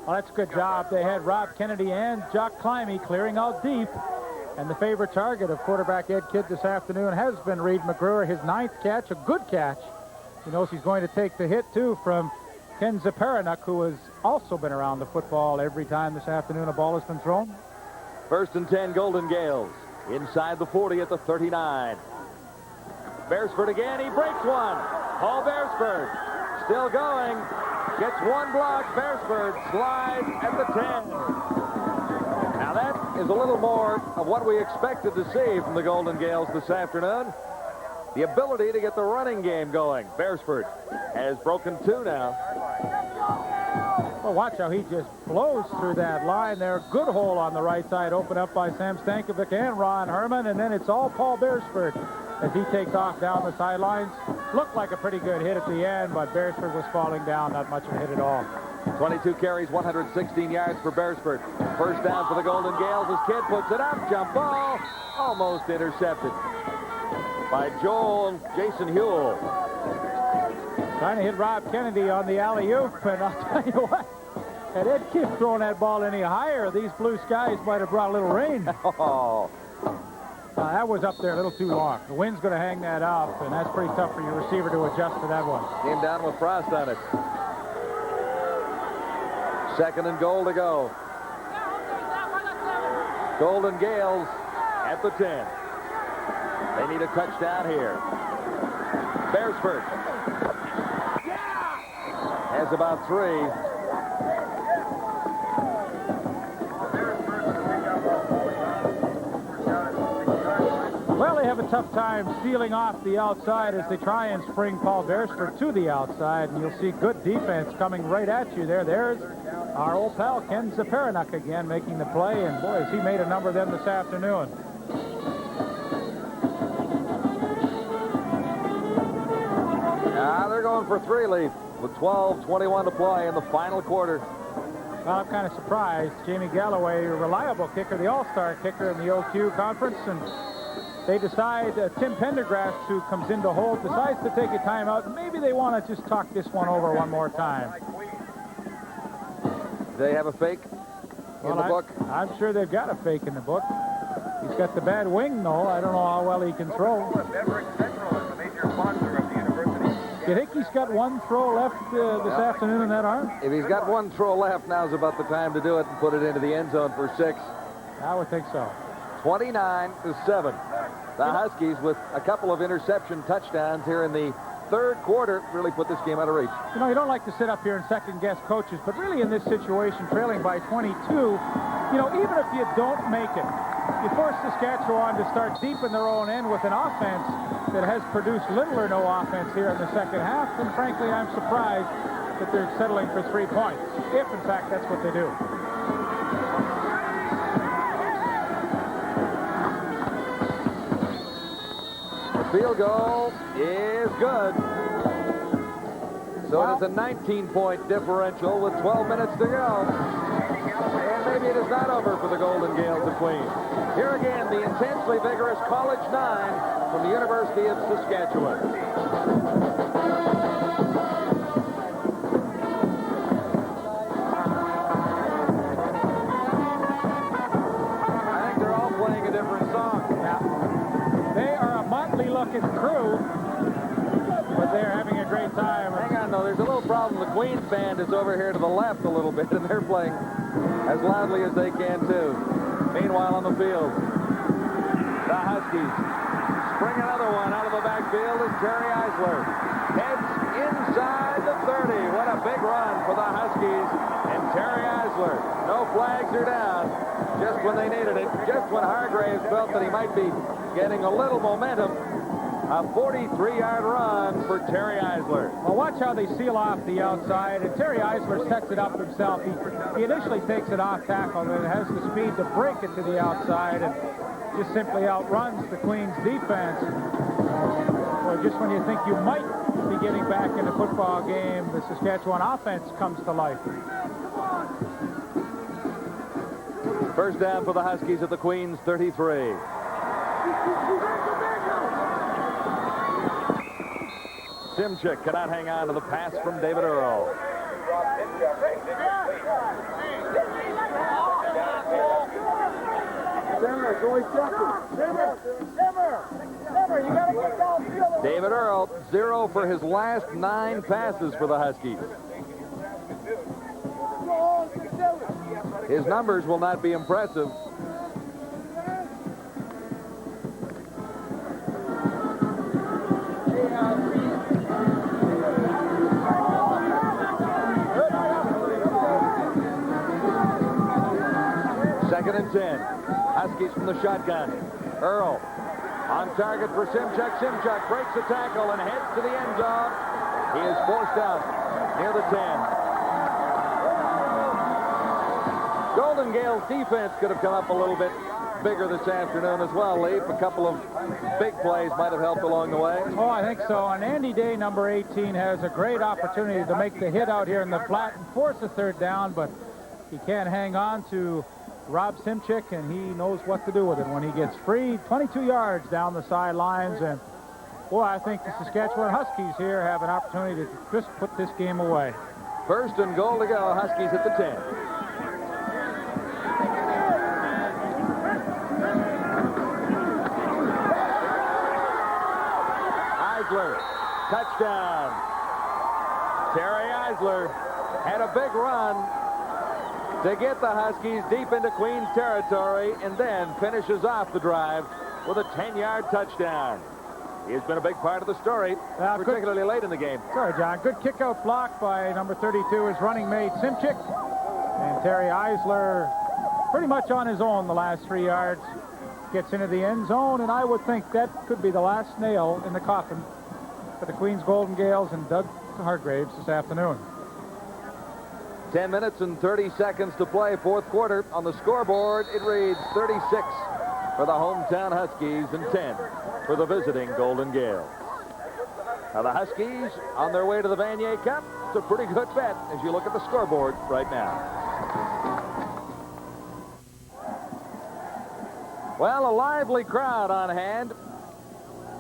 Well, that's a good job. They had Rob Kennedy and Jock Climby clearing out deep. And the favorite target of quarterback Ed Kidd this afternoon has been Reed McGruer. His 9th catch, a good catch. He knows he's going to take the hit, too, from Ken Zaparanuk, who has also been around the football every time this afternoon a ball has been thrown. 1st and 10 Golden Gales. Inside the 40 at the 39. Beresford again. He breaks one. Paul Beresford still going. Gets one block. Beresford slides at the 10. Now that is a little more of what we expected to see from the Golden Gales this afternoon. The ability to get the running game going. Beresford has broken 2 now. Well, watch how he just blows through that line there. Good hole on the right side, opened up by Sam Stankovic and Ron Herman, and then it's all Paul Beresford as he takes off down the sidelines. Looked like a pretty good hit at the end, but Beresford was falling down, not much of a hit at all. 22 carries, 116 yards for Beresford. First down for the Golden Gales as Kidd puts it up. Jump ball, almost intercepted. by Jason Huell. Trying to hit Rob Kennedy on the alley-oop, and I'll tell you what, had Ed Kiff thrown that ball any higher, these blue skies might have brought a little rain. Oh. That was up there a little too long. The wind's going to hang that up, and that's pretty tough for your receiver to adjust to that one. Came down with frost on it. 2nd and goal to go. Golden Gales at the 10. They need a touchdown here. Beresford has about 3. Well, they have a tough time stealing off the outside as they try and spring Paul Beresford to the outside, and you'll see good defense coming right at you there. There's our old pal Ken Zaparanuck again making the play, and boy, has he made a number of them this afternoon. They're going for 3 lead with 12:21 to play in the final quarter. Well, I'm kind of surprised. Jamie Galloway, a reliable kicker, the all-star kicker in the OQ conference, and they decide, Tim Pendergrass, who comes in to hold, decides to take a timeout. Maybe they want to just talk this one over one more time. They have a fake in the book. I'm sure they've got a fake in the book. He's got the bad wing, though. I don't know how well he can throw. You think he's got one throw left this afternoon in that arm? If he's got one throw left, now's about the time to do it and put it into the end zone for 6. I would think so. 29-7. The Huskies, with a couple of interception touchdowns here in the 3rd quarter, really put this game out of reach. You know, you don't like to sit up here and second-guess coaches, but really in this situation, trailing by 22, even if you don't make it, you force Saskatchewan to start deep in their own end with an offense that has produced little or no offense here in the second half, and frankly, I'm surprised that they're settling for 3 points, if, in fact, that's what they do. Field goal is good. So it is a 19-point differential with 12 minutes to go. And maybe it is not over for the Golden Gales of Queens. Here again, the intensely vigorous College 9 from the University of Saskatchewan. I think they're all playing a different song. Yeah. They are a motley-looking crew, but they're having a great time. Hang on, though. There's a little problem. The Queens band is over here to the left a little bit, and they're playing as loudly as they can, too. Meanwhile, on the field, the Huskies spring another one out of the backfield as Terry Eisler heads inside the 30. What a big run for the Huskies and Terry Eisler. No flags are down just when they needed it, just when Hargraves felt that he might be getting a little momentum. A 43-yard run for Terry Eisler. Well, watch how they seal off the outside, and Terry Eisler sets it up himself. He initially takes it off tackle, and has the speed to break it to the outside, and just simply outruns the Queens defense. Well, just when you think you might be getting back in the football game, the Saskatchewan offense comes to life. First down for the Huskies at the Queens 33. Simchick cannot hang on to the pass from David Earl. David Earl, 0 for his last 9 passes for the Huskies. His numbers will not be impressive. Second and 10. Huskies from the shotgun. Earl on target for Simchuk. Simchuk breaks the tackle and heads to the end zone. He is forced out near the 10. Golden Gales defense could have come up a little bit bigger this afternoon as well, Leaf. A couple of big plays might have helped along the way. Oh, I think so. And Andy Day, number 18, has a great opportunity to make the hit out here in the flat and force a third down, but he can't hang on to Rob Simchick, and he knows what to do with it when he gets free. 22 yards down the sidelines, and Well, I think the Saskatchewan Huskies here have an opportunity to just put this game away. First and goal to go. Huskies at the 10. Eisler, touchdown. Terry Eisler had a big run to get the Huskies deep into Queens territory and then finishes off the drive with a 10-yard touchdown. He's been a big part of the story, particularly late in the game. Sorry, John. Good kick-out block by number 32, his running mate, Simchik. And Terry Eisler pretty much on his own the last 3 yards. Gets into the end zone, and I would think that could be the last nail in the coffin for the Queens Golden Gales and Doug Hargraves this afternoon. 10 minutes and 30 seconds to play, fourth quarter. On the scoreboard, it reads 36 for the hometown Huskies and 10 for the visiting Golden Gales. Now the Huskies on their way to the Vanier Cup. It's a pretty good bet as you look at the scoreboard right now. Well, a lively crowd on hand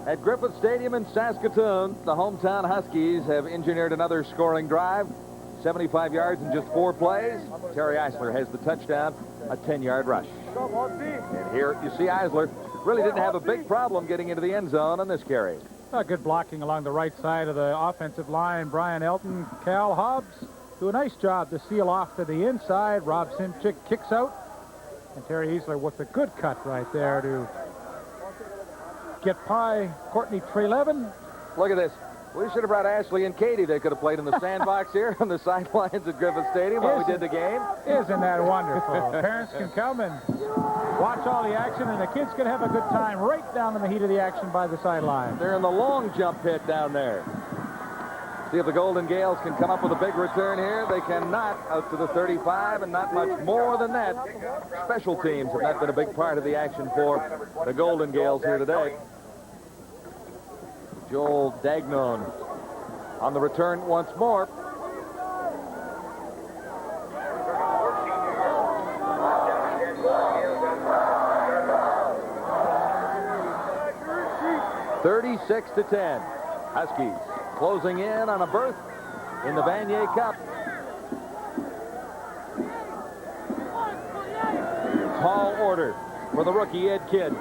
at Griffiths Stadium in Saskatoon. The hometown Huskies have engineered another scoring drive. 75 yards in just 4 plays. Terry Eisler has the touchdown, a 10-yard rush. And here you see Eisler really didn't have a big problem getting into the end zone on this carry. Good blocking along the right side of the offensive line. Brian Elton, Cal Hobbs do a nice job to seal off to the inside. Rob Simchik kicks out. And Terry Eisler with a good cut right there to get by Courtney Trelevin. Look at this. We should have brought Ashley and Katie. They could have played in the sandbox here on the sidelines at Griffith Stadium while we did the game. Isn't that wonderful? Parents can come and watch all the action, and the kids can have a good time right down in the heat of the action by the sideline. They're in the long jump pit down there. See if the Golden Gales can come up with a big return here. They cannot, out to the 35, and not much more than that. Special teams have not been a big part of the action for the Golden Gales here today. Joel Dagnon on the return once more. (36-10). Huskies closing in on a berth in the Vanier Cup. Tall order for the rookie Ed Kidd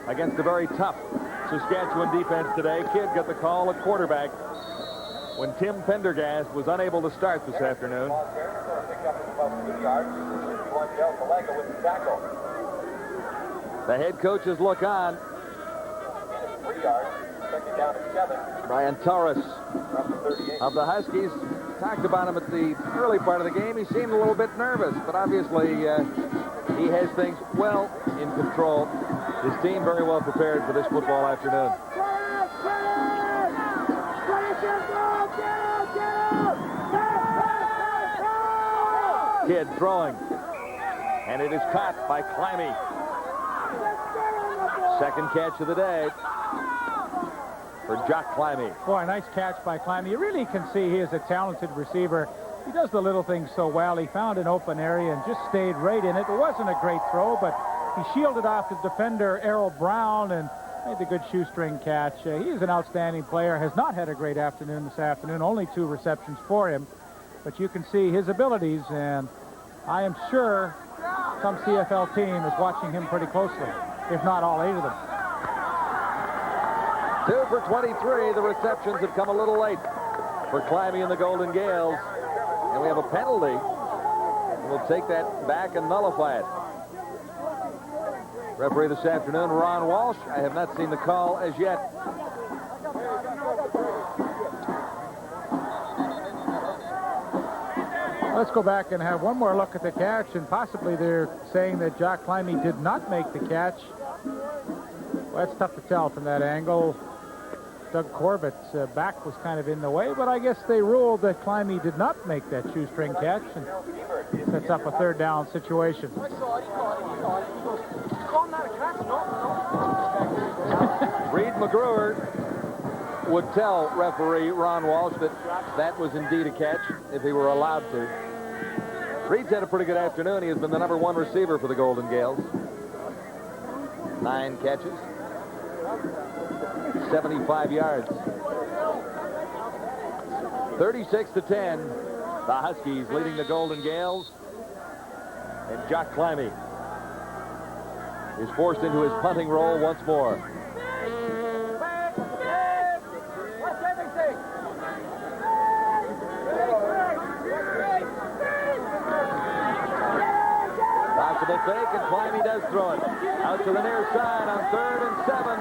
against a very tough Saskatchewan defense today. Kidd got the call at quarterback when Tim Pendergast was unable to start this afternoon. The head coaches look on. Brian Torres of the Huskies talked about him at the early part of the game. He seemed a little bit nervous, but obviously he has things well in control. His team very well prepared for this football afternoon. Kidd throwing, and it is caught by Climby. Second catch of the day for Jock Climby. Boy, nice catch by Climby. You really can see he is a talented receiver. He does the little things so well. He found an open area and just stayed right in it. It wasn't a great throw, but he shielded off the defender, Errol Brown, and made the good shoestring catch. He is an outstanding player. Has not had a great afternoon this afternoon. Only 2 receptions for him. But you can see his abilities, and I am sure some CFL team is watching him pretty closely, if not all 8 of them. 2 for 23. The receptions have come a little late for Climby and the Golden Gales. And we have a penalty. We'll take that back and nullify it. Referee this afternoon, Ron Walsh. I have not seen the call as yet. Let's go back and have one more look at the catch, and possibly they're saying that Jock Climby did not make the catch. Well, that's tough to tell from that angle. Doug Corbett's back was kind of in the way, but I guess they ruled that Climby did not make that shoestring catch, and sets up a 3rd down situation. Reed McGruer would tell referee Ron Walsh that that was indeed a catch if he were allowed to. Reed's had a pretty good afternoon. He has been the #1 receiver for the Golden Gales. 9 catches. 75 yards. 36-10. The Huskies leading the Golden Gales. And Jock Clammy is forced into his punting role once more. Possible fake, and Climby does throw it. Out to the near side on 3rd and 7.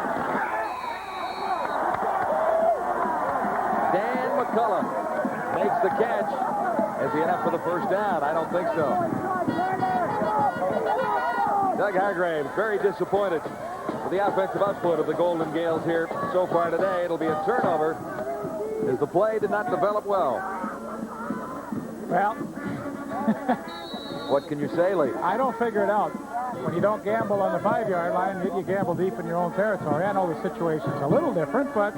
Dan McCullough makes the catch. Is he enough for the first down? I don't think so. Doug Hargraves very disappointed with the offensive output of the Golden Gales here so far today. It'll be a turnover as the play did not develop well. Well, what can you say, Lee? I don't figure it out. When you don't gamble on the 5-yard line, you gamble deep in your own territory. I know the situation's a little different, but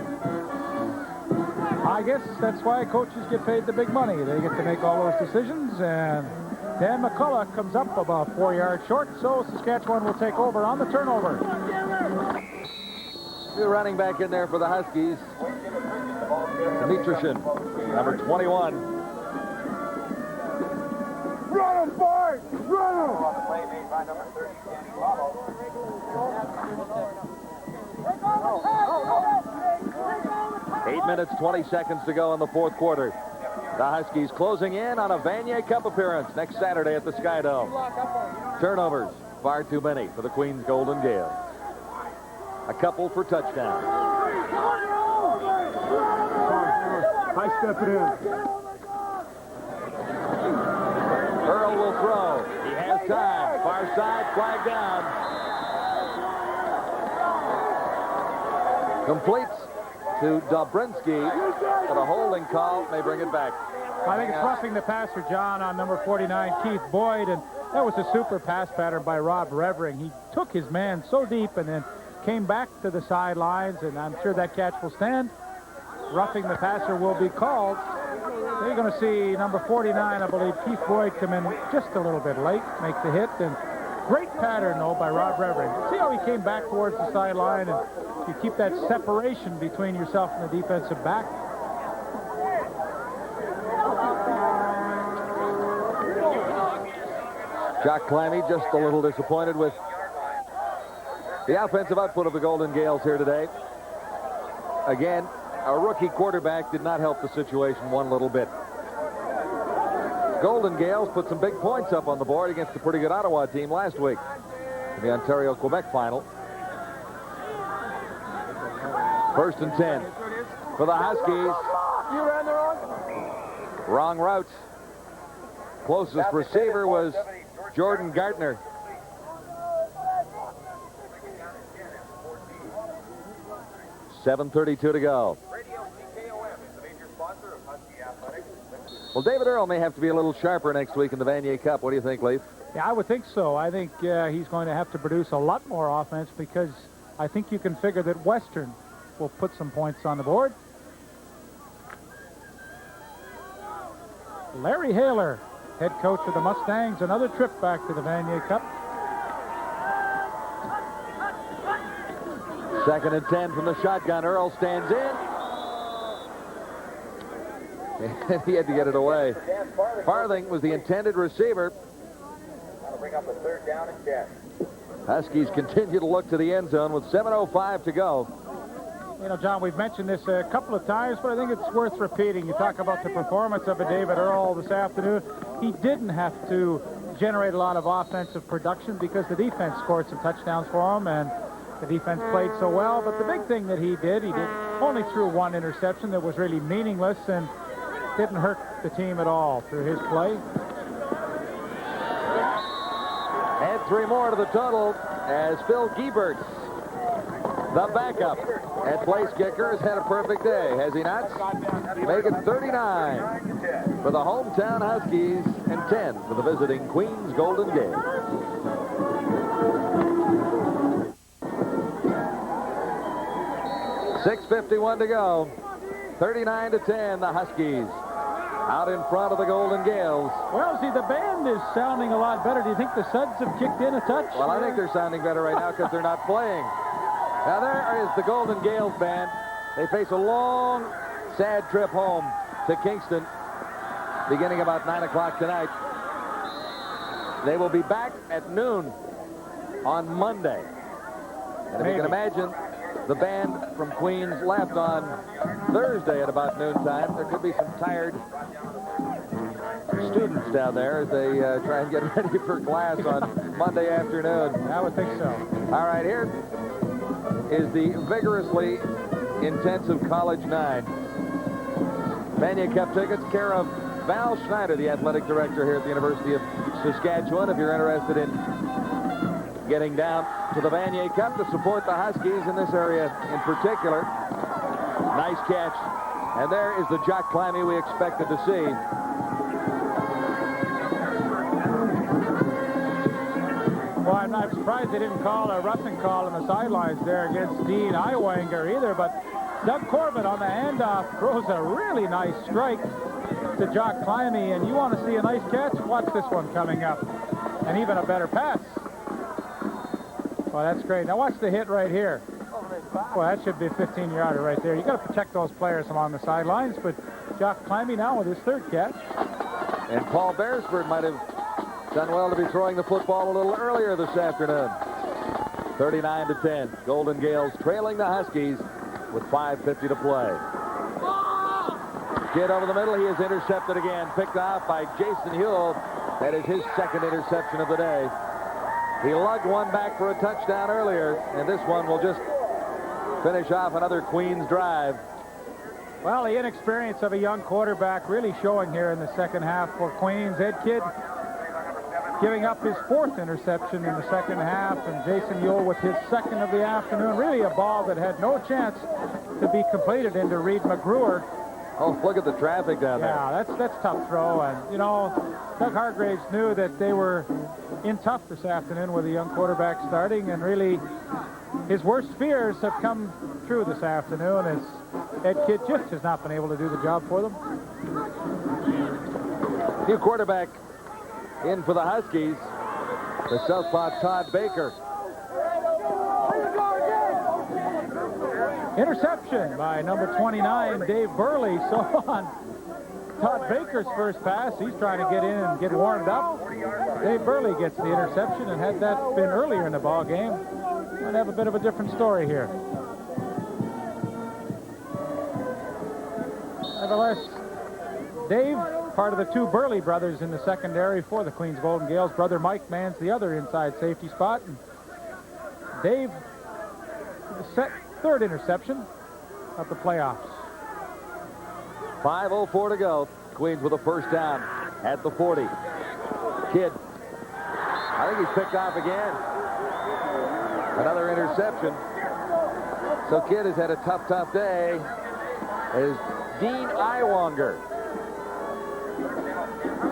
I guess that's why coaches get paid the big money. They get to make all those decisions, and Dan McCullough comes up about 4 yards short, so Saskatchewan will take over on the turnover. The running back in there for the Huskies, Dimitroshin, number 21. Run him, boys! Run him! 8 minutes, 20 seconds to go in the fourth quarter. The Huskies closing in on a Vanier Cup appearance next Saturday at the Sky Dome. Turnovers, far too many for the Queens Golden Gales. A couple for touchdowns. High step it in. Earl will throw. He has time. Far side, flag down. Completes to Dobrinsky, but a holding call may bring it back. I think it's roughing the passer, John, on number 49, Keith Boyd, and that was a super pass pattern by Rob Revering. He took his man so deep and then came back to the sidelines, and I'm sure that catch will stand. Roughing the passer will be called. You're going to see number 49, I believe, Keith Boyd, come in just a little bit late, make the hit, and great pattern, though, by Rob Revering. See how he came back towards the sideline, and you keep that separation between yourself and the defensive back. Jock Clammy just a little disappointed with the offensive output of the Golden Gales here today. Again, a rookie quarterback did not help the situation one little bit. Golden Gales put some big points up on the board against a pretty good Ottawa team last week in the Ontario-Quebec final. 1st and 10 for the Huskies. You ran the Wrong route. Closest receiver was Jordan Gardner. .7:32 to go. Well, David Earl may have to be a little sharper next week in the Vanier Cup. What do you think, Leif? Yeah, I would think so. I think he's going to have to produce a lot more offense because I think you can figure that Western will put some points on the board. Larry Haler, head coach of the Mustangs, another trip back to the Vanier Cup. 2nd and 10 from the shotgun. Earl stands in. And he had to get it away. Farthing was the intended receiver. Bring up a 3rd down and 10. Huskies continue to look to the end zone with 7:05 to go. You know, John, we've mentioned this a couple of times, but I think it's worth repeating. You talk about the performance of a David Earl this afternoon. He didn't have to generate a lot of offensive production because the defense scored some touchdowns for him, and the defense played so well. But the big thing that he did only threw one interception that was really meaningless and didn't hurt the team at all through his play. Add 3 more to the total as Phil Giebert, the backup at place kicker, has had a perfect day, has he not? Make it 39 for the hometown Huskies and 10 for the visiting Queens Golden Gales. .651 to go. 39-10, the Huskies out in front of the Golden Gales. Well, see, the band is sounding a lot better. Do you think the Suds have kicked in a touch? Well, I think they're sounding better right now because they're not playing. Now there is the Golden Gales band. They face a long, sad trip home to Kingston beginning about 9 o'clock tonight. They will be back at noon on Monday. And if you can imagine, the band from Queens left on Thursday at about noontime. There could be some tired students down there as they try and get ready for class on Monday afternoon. I would think so. All right, here is the vigorously intensive College 9. Vanier Cup tickets, care of Val Schneider, the athletic director here at the University of Saskatchewan. If you're interested in getting down to the Vanier Cup to support the Huskies in this area in particular. Nice catch. And there is the jock climbing we expected to see. Well, I'm not surprised they didn't call a roughing call on the sidelines there against Dean Iwanger either, but Doug Corbett on the handoff throws a really nice strike to Jock Climby, and you want to see a nice catch? Watch this one coming up. And even a better pass. Well, that's great. Now watch the hit right here. Well, that should be a 15-yarder right there. You got to protect those players along the sidelines, but Jock Climby now with his third catch. And Paul Beresford might have done well to be throwing the football a little earlier this afternoon. 39-10. Golden Gales trailing the Huskies with 5:50 to play. Kid over the middle. He is intercepted again. Picked off by Jason Huell. That is his second interception of the day. He lugged one back for a touchdown earlier, and this one will just finish off another Queens drive. Well, the inexperience of a young quarterback really showing here in the second half for Queens. Ed Kidd giving up his fourth interception in the second half, and Jason Huell with his second of the afternoon. Really a ball that had no chance to be completed into Reed McGruer. Oh, look at the traffic down there. Yeah, that's tough throw. And, you know, Doug Hargraves knew that they were in tough this afternoon with a young quarterback starting, and really his worst fears have come true this afternoon as Ed Kidd just has not been able to do the job for them. New quarterback in for the Huskies, the southpaw Todd Baker. Interception by number 29, Dave Burley. So on Todd Baker's first pass, he's trying to get in and get warmed up. Dave Burley gets the interception, and had that been earlier in the ball game, might have a bit of a different story here. Nevertheless, Dave, part of the two Burley brothers in the secondary for the Queens Golden Gales. Brother Mike mans the other inside safety spot, and Dave set third interception of the playoffs. 5:04 to go. Queens with a first down at the 40. Kidd. I think he's picked off again. Another interception. So Kidd has had a tough day. As Dean Iwanger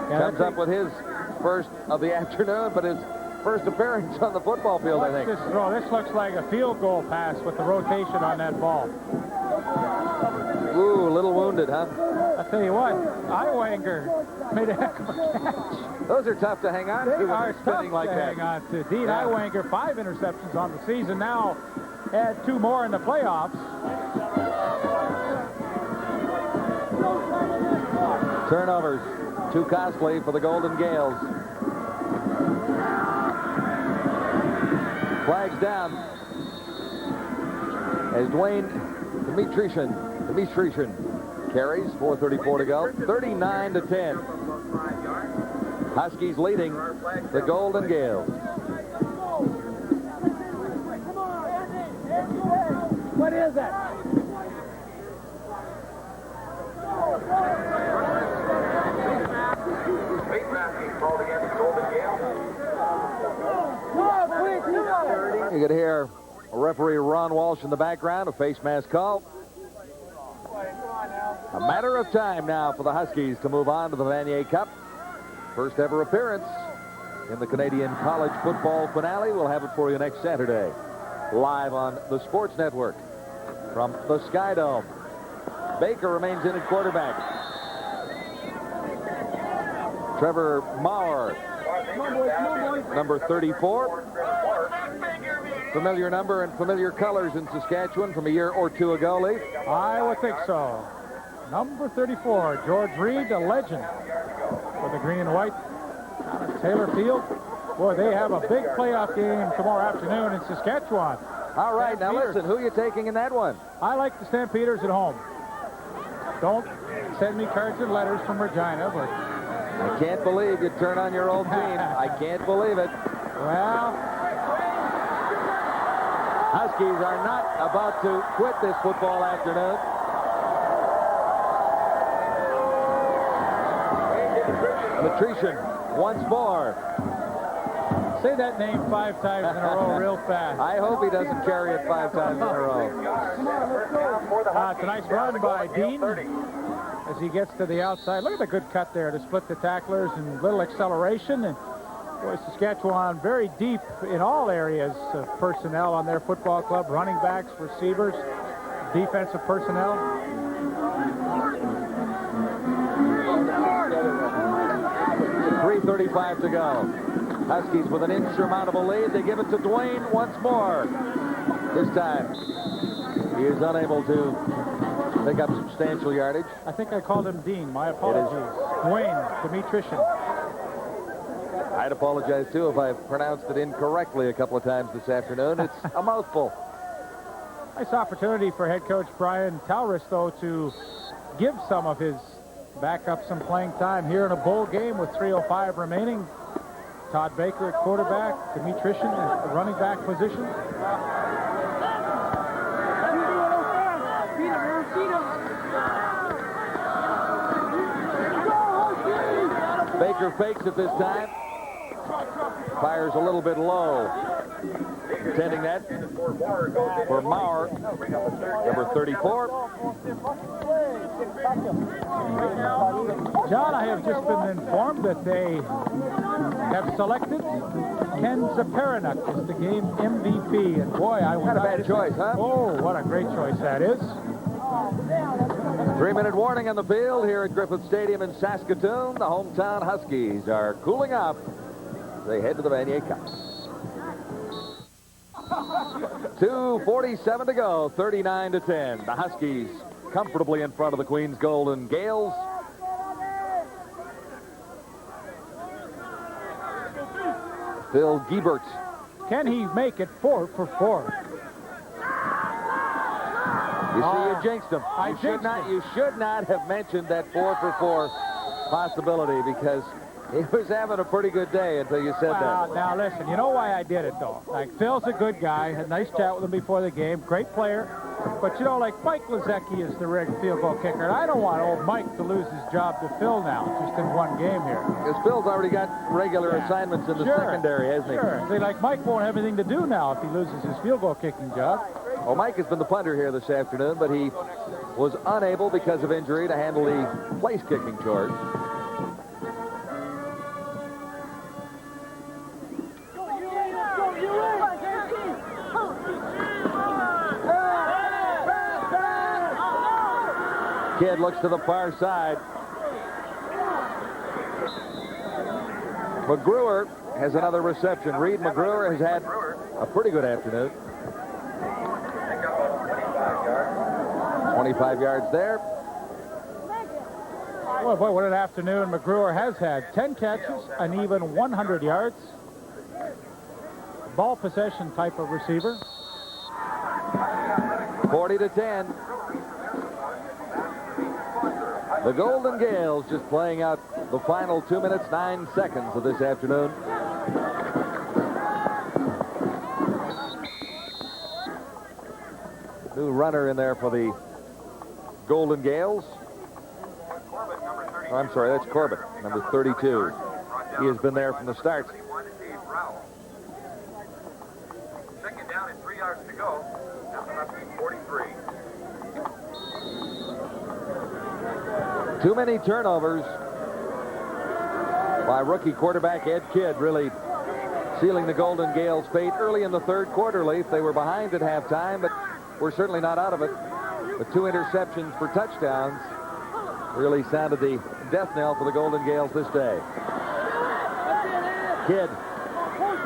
comes up with his first of the afternoon, but his first appearance on the football field, I think. This throw. This looks like a field goal pass with the rotation on that ball. Ooh, a little wounded, huh? I'll tell you what, Iwanger made a heck of a catch. Those are tough to hang on to when they're spinning like that. Hang on to. Dean Iwanger, 5 interceptions on the season. Now add 2 more in the playoffs. Turnovers, too costly for the Golden Gales. Flags down as Dwayne Demetriushan carries. 4:34 to go. 39-10. Huskies leading the Golden Gales. What is that? Big basket called against the Golden Gales. You could hear referee Ron Walsh in the background, a face mask call. A matter of time now for the Huskies to move on to the Vanier Cup. First ever appearance in the Canadian College Football Finale. We'll have it for you next Saturday, live on the Sports Network from the Sky Dome. Baker remains in at quarterback. Trevor Maurer, number 34. familiar number and familiar colors in Saskatchewan from a year or two ago, Leaf? I would think so. Number 34, George Reed, a legend for the green and white out of Taylor Field. Boy, they have a big playoff game tomorrow afternoon in Saskatchewan. All right, now listen, who are you taking in that one? I like the Stampeders at home. Don't send me cards and letters from Regina, but... I can't believe you turn on your old team. I can't believe it. Well... Huskies are not about to quit this football afternoon. Matrician once more. Say that name 5 times in a row real fast. I hope he doesn't carry it 5 times in a row. It's a nice run by Dean as he gets to the outside. Look at the good cut there to split the tacklers and little acceleration. And boy, Saskatchewan very deep in all areas of personnel on their football club. Running backs, receivers, defensive personnel. .335 to go. Huskies with an insurmountable lead. They give it to Dwayne once more. This time, he is unable to pick up substantial yardage. I think I called him Dean. My apologies. Dwayne, the Matrician. I'd apologize, too, if I pronounced it incorrectly a couple of times this afternoon. It's a mouthful. Nice opportunity for head coach Brian Talris, though, to give some of his backup some playing time here in a bowl game with 3:05 remaining. Todd Baker at quarterback, Demetrician at the running back position. Baker fakes it this time. Fires a little bit low. Intending that for Maurer, number 34. John, I have just been informed that they have selected Ken Zaparinuk as the game MVP. And boy, I would not a bad choice, huh? Oh, what a great choice that is. 3-minute warning on the field here at Griffiths Stadium in Saskatoon. The hometown Huskies are cooling up. They head to the Vanier Cup. 2:47 to go, 39-10. The Huskies comfortably in front of the Queens Golden Gales. Phil Giebert. Can he make it 4 for 4? You see, you jinxed him. You should not have mentioned that 4 for 4 possibility because he was having a pretty good day until you said that. Now, listen, you know why I did it, though? Like, Phil's a good guy. Had a nice chat with him before the game. Great player. But, you know, like, Mike Lazecki is the rigged field goal kicker. And I don't want old Mike to lose his job to Phil now, just in one game here. Because Phil's already got regular assignments in the secondary, hasn't he? Sure. See, like, Mike won't have anything to do now if he loses his field goal kicking job. Well, Mike has been the punter here this afternoon, but he was unable because of injury to handle the place kicking charge. Kidd looks to the far side. McGruer has another reception. Reed McGruer has had a pretty good afternoon. 25 yards there. Boy, what an afternoon McGruer has had. 10 catches, an even 100 yards. Ball possession type of receiver. 40-10. The Golden Gales just playing out the final 2 minutes, 9 seconds of this afternoon. New runner in there for the Golden Gales. Oh, I'm sorry, that's Corbett, number 32. He has been there from the start. Second down and 3 yards to go. Now the Huskies 43. Too many turnovers by rookie quarterback Ed Kidd, really sealing the Golden Gales' fate early in the third quarter, Leaf. They were behind at halftime, but we're certainly not out of it. The 2 interceptions for touchdowns really sounded the death knell for the Golden Gales this day. Kidd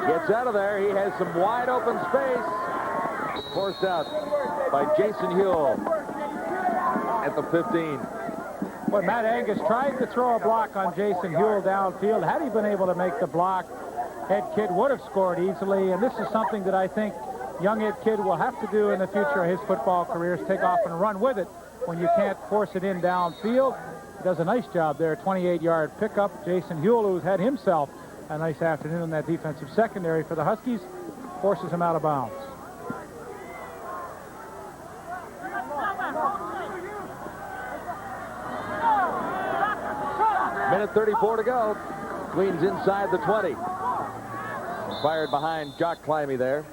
gets out of there. He has some wide open space. Forced out by Jason Huell at the 15. But Matt Angus tried to throw a block on Jason Huell downfield. Had he been able to make the block, Ed Kidd would have scored easily. And this is something that I think young Ed Kidd will have to do in the future of his football career, is take off and run with it when you can't force it in downfield. He does a nice job there, 28-yard pickup. Jason Huell, who's had himself a nice afternoon in that defensive secondary for the Huskies, forces him out of bounds. Minute 34 to go. Queens inside the 20. Fired behind Jock Climby there.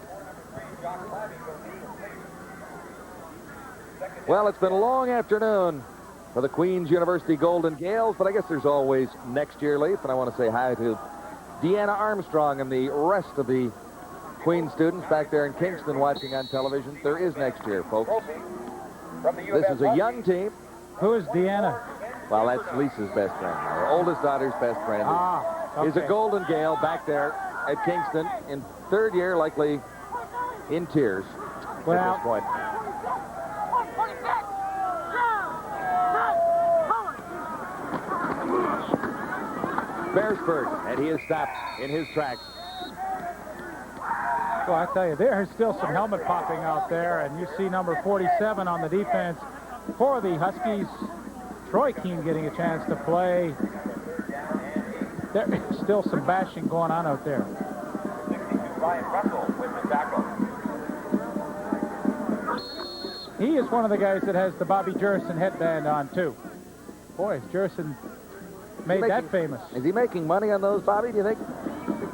Well, it's been a long afternoon for the Queens University Golden Gales, but I guess there's always next year, Leaf, and I want to say hi to Deanna Armstrong and the rest of the Queens students back there in Kingston watching on television. There is next year, folks. This is a young team. Who is Deanna? Well, that's Lisa's best friend. Her oldest daughter's best friend is a Golden Gale back there at Kingston in third year, likely in tears at this point. Beresford, and he is stopped in his tracks. Well, I tell you, there's still some helmet popping out there, and you see number 47 on the defense for the Huskies. Troy Keene getting a chance to play. There's still some bashing going on out there. 62, Ryan Russell with the tackle. He is one of the guys that has the Bobby Jerson headband on, too. Boy, Jerson made that famous. Is he making money on those, Bobby, do you think?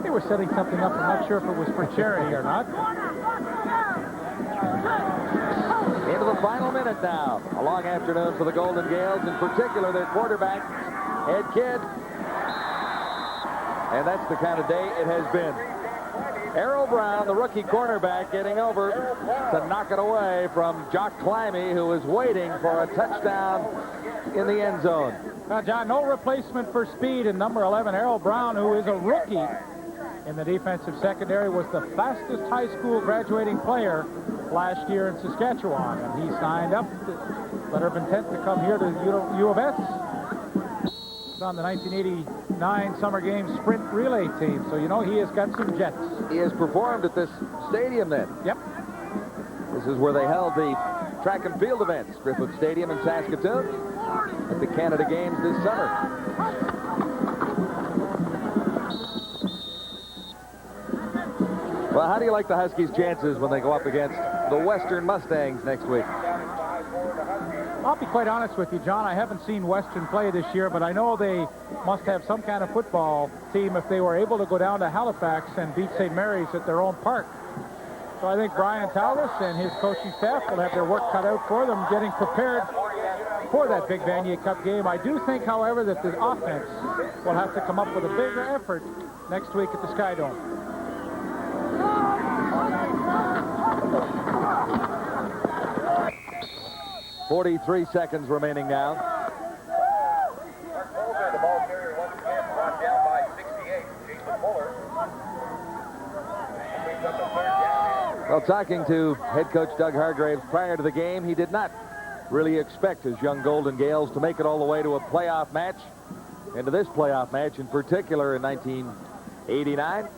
They were setting something up. I'm not sure if it was for charity or not. Into the final minute now. A long afternoon for the Golden Gales, in particular their quarterback, Ed Kidd. And that's the kind of day it has been. Errol Brown, the rookie cornerback, getting over to knock it away from Jock Climby, who is waiting for a touchdown in the end zone. Now, John, no replacement for speed, and number 11, Errol Brown, who is a rookie in the defensive secondary, was the fastest high school graduating player last year in Saskatchewan, and he signed up, letter of intent to come here to U of S. He's on the 1989 Summer Games Sprint Relay team, so you know he has got some jets. He has performed at this stadium then. Yep. This is where they held the track and field events, Griffiths Stadium in Saskatoon, at the Canada Games this summer. Well, how do you like the Huskies' chances when they go up against the Western Mustangs next week? I'll be quite honest with you, John. I haven't seen Western play this year, but I know they must have some kind of football team if they were able to go down to Halifax and beat St. Mary's at their own park. So I think Brian Tallis and his coaching staff will have their work cut out for them getting prepared for that big Vanier Cup game. I do think, however, that the offense will have to come up with a bigger effort next week at the Sky Dome. .43 seconds remaining now. The ball carrier once again brought down by 68. Jason Fuller. Well, talking to head coach Doug Hargraves prior to the game, he did not really expect his young Golden Gales to make it all the way to a playoff match, and to this playoff match in particular in 1989.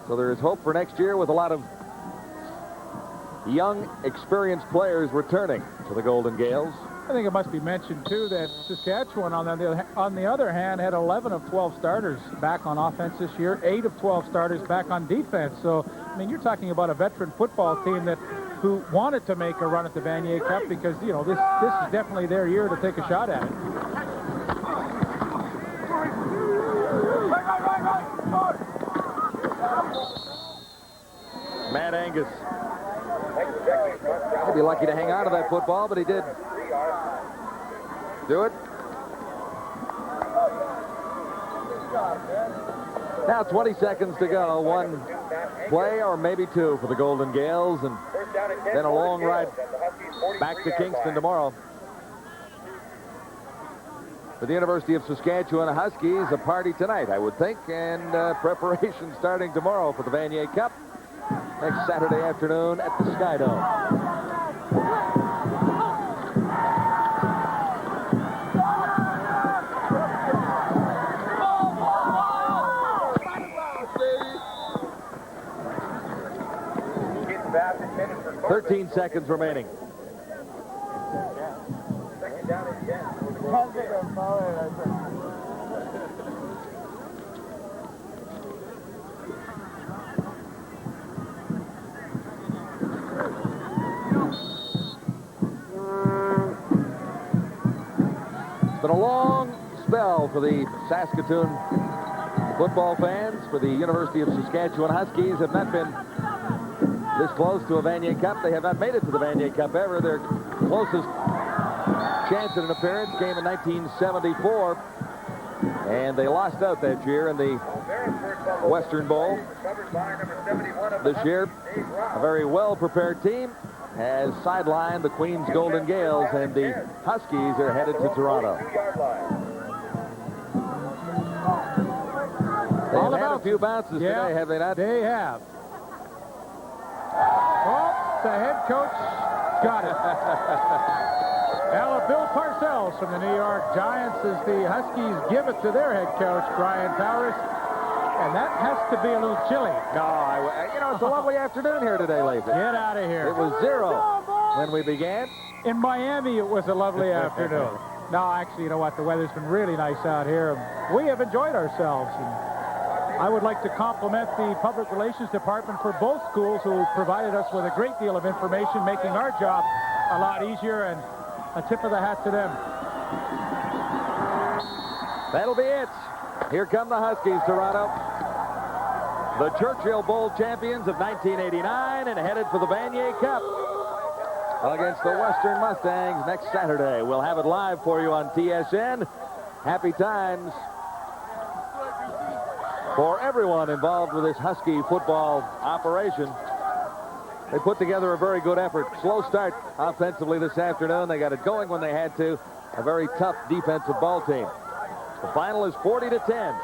So there is hope for next year with a lot of young, experienced players returning to the Golden Gales. I think it must be mentioned, too, that Saskatchewan, on the other hand, had 11 of 12 starters back on offense this year, 8 of 12 starters back on defense. So, I mean, you're talking about a veteran football team who wanted to make a run at the Vanier Cup because, you know, this is definitely their year to take a shot at it. Matt Angus. He'll be lucky to hang on to that football, but he did do it. Now 20 seconds to go. One play or maybe two for the Golden Gales, and then a long ride back to Kingston tomorrow. For the University of Saskatchewan Huskies, a party tonight, I would think, and preparation starting tomorrow for the Vanier Cup. next Saturday afternoon at the Sky Dome. Getting back intended for 13 seconds remaining. second down and 10. It's been a long spell for the Saskatoon football fans. For the University of Saskatchewan Huskies have not been this close to a Vanier Cup. They have not made it to the Vanier Cup ever. Their closest chance at an appearance came in 1974, and they lost out that year in the Western Bowl. This year, a very well-prepared team has sidelined the Queen's Golden Gales, and the Huskies are headed to Toronto. They've had a few bounces today, have they not? They have. Oh, the head coach got it. Now, Bill Parcells from the New York Giants as the Huskies give it to their head coach, Brian Towers. And that has to be a little chilly. No, you know, it's a lovely afternoon here today, Lathan. Get out of here. It was 0 when we began. In Miami, it was a lovely afternoon. No, actually, you know what? The weather's been really nice out here. We have enjoyed ourselves. And I would like to compliment the Public Relations Department for both schools who provided us with a great deal of information, making our job a lot easier, and a tip of the hat to them. That'll be it. Here come the Huskies, Toronto. The Churchill Bowl champions of 1989 and headed for the Vanier Cup against the Western Mustangs next Saturday. We'll have it live for you on TSN. Happy times for everyone involved with this Husky football operation. They put together a very good effort. Slow start offensively this afternoon. They got it going when they had to. A very tough defensive ball team. The final is 40-10.